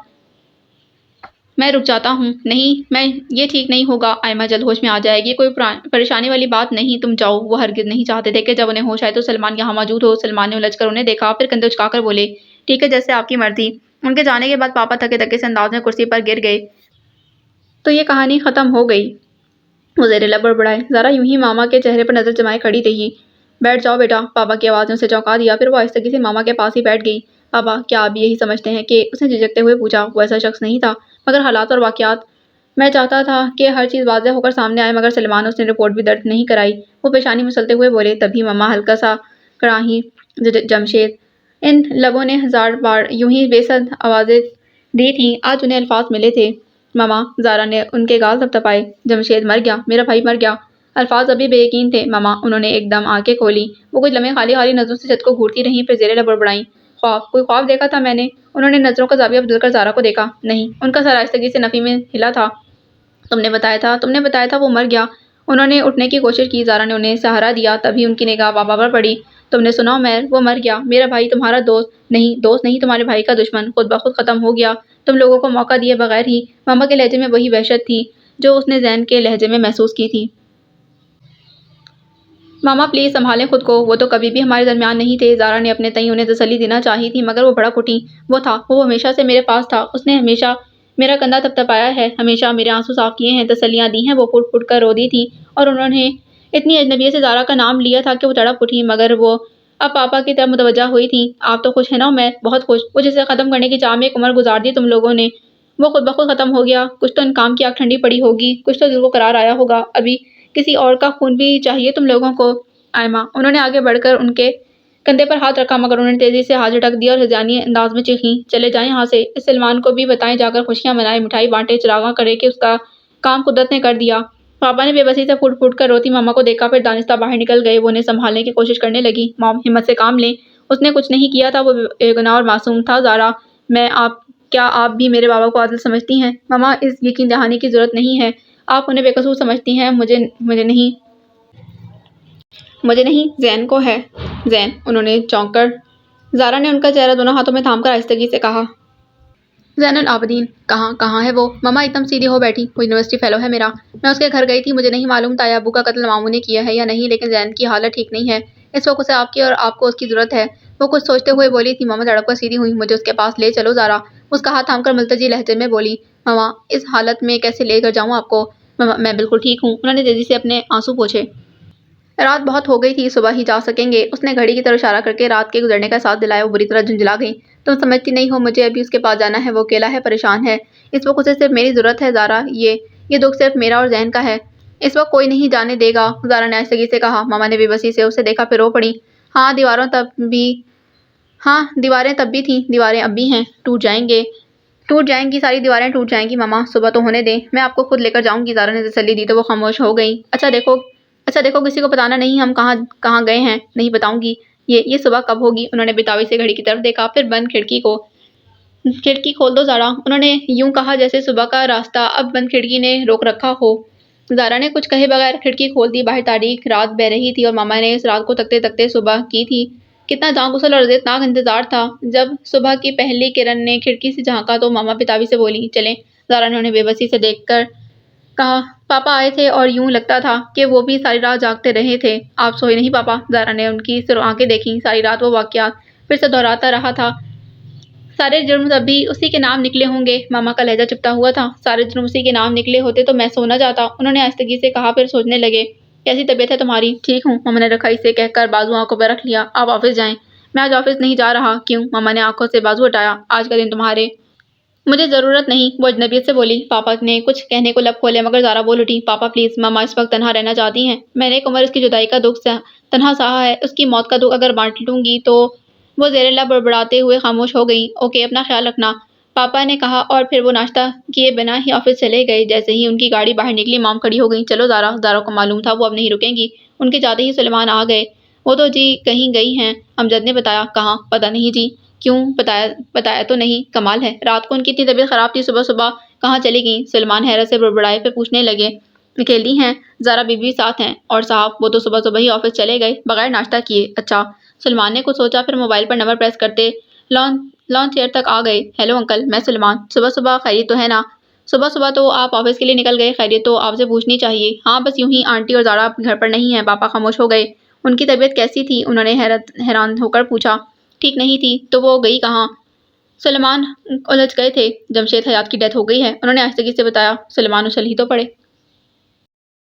میں رک جاتا ہوں۔ نہیں، یہ ٹھیک نہیں ہوگا، آئمہ جلد ہوش میں آ جائے گی، کوئی پریشانی والی بات نہیں، تم جاؤ۔ وہ ہرگز نہیں چاہتے تھے کہ جب انہیں ہوش آئے تو سلمان یہاں موجود ہو۔ سلمان نے الجھ کر انہیں دیکھا، پھر کندھے اچکا کر بولے، ٹھیک ہے، جیسے آپ کی مرضی۔ ان کے جانے کے بعد پاپا تھکے تھکے سے انداز میں کرسی پر گر گئے۔ تو یہ کہانی ختم ہو گئی۔ وہ زیر لب بڑبڑائے۔ زارا یوں ہی ماما کے چہرے پر نظر جمائے کھڑی رہی۔ بیٹھ جاؤ بیٹا، پاپا کی آواز نے اسے چونکا دیا، پھر وہ آہستگی سے ماما کے پاس ہی بیٹھ گئی۔ پاپا، کیا آپ یہی سمجھتے ہیں کہ اس نے جھجکتے ہوئے پوچھا۔ وہ ایسا شخص نہیں تھا، مگر حالات اور واقعات، میں چاہتا تھا کہ ہر چیز واضح ہو کر سامنے آئے، مگر سلمان، اس نے رپورٹ بھی درج نہیں کرائی۔ وہ پیشانی مسلتے ہوئے بولے۔ تبھی ماما ہلکا سا کڑاہی، جمشید، ان لبوں نے ہزار بار یوں ہی بے سد آوازیں دی تھیں، آج انہیں الفاظ ملے تھے۔ ماما، زارا نے ان کے گال تھپتھپائے۔ جمشید مر گیا، میرا بھائی مر گیا۔ الفاظ ابھی بے یقین تھے۔ ماما، انہوں نے ایک دم آنکھیں کھولی۔ وہ کچھ لمحے خالی خالی نظروں سے چھت کو گھورتی رہیں، پھر زیر لب بڑبڑائیں، خواب، کوئی خواب دیکھا تھا میں نے؟ انہوں نے نظروں کا زاویہ بدل کر زارا کو دیکھا۔ نہیں، ان کا سر آہستگی سے نفی میں ہلا تھا۔ تم نے بتایا تھا وہ مر گیا۔ انہوں نے اٹھنے کی کوشش کی، زارا نے انہیں سہارا دیا، تبھی ان کی نگاہ بابا پر پڑی۔ تم نے سنا عمیر، وہ مر گیا، میرا بھائی تمہارا دوست نہیں تمہارے بھائی کا دشمن، خود بخود ختم ہو گیا، تم لوگوں کو موقع دیے بغیر ہی۔ ماما کے لہجے میں وہی وحشت تھی جو اس نے زین کے لہجے میں محسوس کی تھی۔ ماما پلیز سنبھالیں خود کو، وہ تو کبھی بھی ہمارے درمیان نہیں تھے۔ زارا نے اپنے تئیں انہیں تسلی دینا چاہی تھی، مگر وہ بھڑک اٹھیں۔ وہ ہمیشہ سے میرے پاس تھا، اس نے ہمیشہ میرا کندھا تھپتھپایا ہے، ہمیشہ میرے آنسو صاف کیے ہیں، تسلیاں دی ہیں۔ وہ پھٹ پھٹ کر رو دی تھی، اور انہوں نے اتنی اجنبیت سے زارا کا نام لیا تھا کہ وہ تڑپ اٹھی، مگر وہ اب پاپا کی طرف متوجہ ہوئی تھیں۔ آپ تو خوش ہیں نا عمیر؟ بہت خوش؟ وہ جسے ختم کرنے کی چاہ میں ایک عمر گزار دی تم لوگوں نے، وہ خود بخود ختم ہو گیا۔ کچھ تو ان کام کی آگ ٹھنڈی پڑی ہوگی، کچھ تو دل کو قرار آیا ہوگا۔ ابھی کسی اور کا خون بھی چاہیے تم لوگوں کو؟ آئمہ، انہوں نے آگے بڑھ کر ان کے کندھے پر ہاتھ رکھا، مگر انہوں نے تیزی سے ہاتھ جھٹک دیا اور ہذیانی انداز میں چیخیں، چلے جائیں یہاں سے۔ اس سلمان کو بھی بتائیں جا کر خوشیاں منائے، مٹھائی بانٹے، چراغاں کرے کہ اس کا کام قدرت نے کر دیا۔ پاپا نے بے بسی سے پھوٹ پھوٹ کر روتی ماما کو دیکھا، پھر دانستہ باہر نکل گئے۔ وہ انہیں سنبھالنے کی کوشش کرنے لگی۔ مام، ہمت سے کام لیں، اس نے کچھ نہیں کیا تھا، وہ بے گناہ اور معصوم تھا۔ زارا، کیا آپ بھی میرے بابا کو عادل سمجھتی ہیں؟ ماما، اس یقین دہانی کی ضرورت نہیں ہے، آپ انہیں بے قصور سمجھتی ہیں، مجھے نہیں، زین کو ہے۔ زین؟ انہوں نے چونک کر زارا نے ان کا چہرہ دونوں ہاتھوں میں تھام کر آہستگی سے کہا۔ زین العابدین؟ کہاں ہے وہ؟ ماما ایک دم سیدھی ہو بیٹھی، وہ یونیورسٹی فیلو ہے میرا، میں اس کے گھر گئی تھی، مجھے نہیں معلوم تایا ابو کا قتل ماموں نے کیا ہے یا نہیں، لیکن زین کی حالت ٹھیک نہیں ہے، اس وقت اسے آپ کی اور آپ کو اس کی ضرورت ہے۔ وہ کچھ سوچتے ہوئے بولی تھی۔ ماما تڑپ کر سیدھی ہوئی۔ مجھے اس کے پاس لے چلو زارا، اس کا ہاتھ تھام کر ملتجی لہجے میں بولی۔ ماما، اس حالت میں کیسے لے کر جاؤں آپ کو؟ ماما، میں بالکل ٹھیک ہوں، انہوں نے تیزی سے اپنے آنسو پوچھے۔ رات بہت ہو گئی تھی، صبح ہی جا سکیں گے، اس نے گھڑی کی طرف اشارہ کر کے رات کے گزرنے کا احساس دلایا۔ وہ بری طرح جھنجھلا گئی۔ تم سمجھتی نہیں ہو، مجھے ابھی اس کے پاس جانا ہے، وہ اکیلا ہے، پریشان ہے، اس وقت اسے صرف میری ضرورت ہے زارا، یہ دکھ صرف میرا اور زین کا ہے، اس وقت کوئی نہیں جانے دے گا، زارا نے آہستگی سے کہا۔ ماما نے بے بسی سے اسے دیکھا، پھر رو پڑی۔ ہاں، دیواریں تب بھی تھیں، دیواریں اب بھی ہیں، ٹوٹ جائیں گی، ساری دیواریں ٹوٹ جائیں گی ماما، صبح تو ہونے دیں، میں آپ کو خود لے کر جاؤں گی، زارا نے تسلی دی تو وہ خاموش ہو گئی۔ اچھا دیکھو، کسی کو بتانا نہیں ہم کہاں گئے ہیں، نہیں بتاؤں گی۔ یہ صبح کب ہوگی؟ انہوں نے بے تابی سے گھڑی کی طرف دیکھا، پھر بند کھڑکی کھول دو زارا، انہوں نے یوں کہا جیسے صبح کا راستہ اب بند کھڑکی نے روک رکھا ہو۔ زارا نے کچھ کہے بغیر کھڑکی کھول دی۔ باہر تاریک رات بہہ رہی تھی اور ماما نے اس رات کو تکتے تکتے صبح کی تھی۔ کتنا جاں غسل اور اذیتناک انتظار تھا۔ جب صبح کی پہلی کرن نے کھڑکی سے جھانکا تو ماما بے تابی سے بولی، چلیں۔ زارا نے انہیں بے بسی سے دیکھ کر کہا، پاپا آئے تھے اور یوں لگتا تھا کہ وہ بھی ساری رات جاگتے رہے تھے۔ آپ سوئے نہیں پاپا؟ زارا نے ان کی آنکھیں دیکھیں۔ ساری رات وہ واقعات پھر سے دہراتا رہا تھا۔ سارے جرم اب بھی اسی کے نام نکلے ہوں گے۔ ماما کا لہجہ چپتا ہوا تھا۔ سارے جرم اسی کے نام نکلے ہوتے تو میں سو نہ جاتا، انہوں نے آہستگی سے کہا، پھر سوچنے لگے۔ کیسی طبیعت ہے تمہاری؟ ٹھیک ہوں، ماما نے رکھا اسے کہہ کر بازو آنکھوں پر رکھ لیا۔ آپ آفس جائیں۔ میں آج آفس نہیں جا رہا۔ کیوں؟ ماما نے آنکھوں سے بازو ہٹایا۔ آج کا دن تمہارے مجھے ضرورت نہیں، وہ اجنبیت سے بولی۔ پاپا نے کچھ کہنے کو لب کھولے مگر زارا بول اٹھی، پاپا پلیز، ماما اس وقت تنہا رہنا چاہتی ہیں، میں نے ایک عمر اس کی جدائی کا دکھ تنہا سہا ہے، اس کی موت کا دکھ اگر بانٹ لوں گی تو… وہ زیر لب بڑبڑاتے ہوئے خاموش ہو گئی۔ اوکے، اپنا خیال رکھنا، پاپا نے کہا اور پھر وہ ناشتہ کیے بنا ہی آفس چلے گئے۔ جیسے ہی ان کی گاڑی باہر نکلی مام کھڑی ہو گئی۔ چلو زارا۔ زارا کو معلوم تھا وہ اب نہیں رکیں گی۔ ان کے جاتے ہی سلیمان آ گئے۔ وہ تو جی کہیں گئی ہیں، امجد نے بتایا۔ کہاں؟ پتہ نہیں جی۔ کیوں؟ بتایا تو نہیں؟ کمال ہے، رات کو ان کی اتنی طبیعت خراب تھی، صبح کہاں چلی گئیں؟ سلیمان حیرت سے بڑبڑائے، پھر پوچھنے لگے، اکیلی ہیں؟ زارا بیوی ساتھ ہیں، اور صاحب وہ تو صبح ہی آفس چلے گئے بغیر ناشتہ کیے۔ اچھا۔ سلیمان نے کچھ سوچا، پھر موبائل پر نمبر پریس کرتے لان چیئر تک آ گئے۔ ہیلو انکل، میں سلیمان۔ صبح خیریت تو ہے نا؟ صبح تو آپ آفس کے لیے نکل گئے، خیریت تو آپ سے پوچھنی چاہیے۔ ہاں بس یوں ہی، آنٹی اور زارا گھر پر نہیں ہیں۔ پاپا خاموش ہو گئے۔ ان کی طبیعت کیسی تھی؟ انہوں نے حیران ہو کر پوچھا۔ ٹھیک نہیں تھی تو وہ گئی کہاں؟ سلیمان الجھ گئے تھے۔ جمشید حیات کی ڈیتھ ہو گئی ہے، انہوں نے آہستگی سے بتایا۔ سلیمان اچھل ہی تو پڑے۔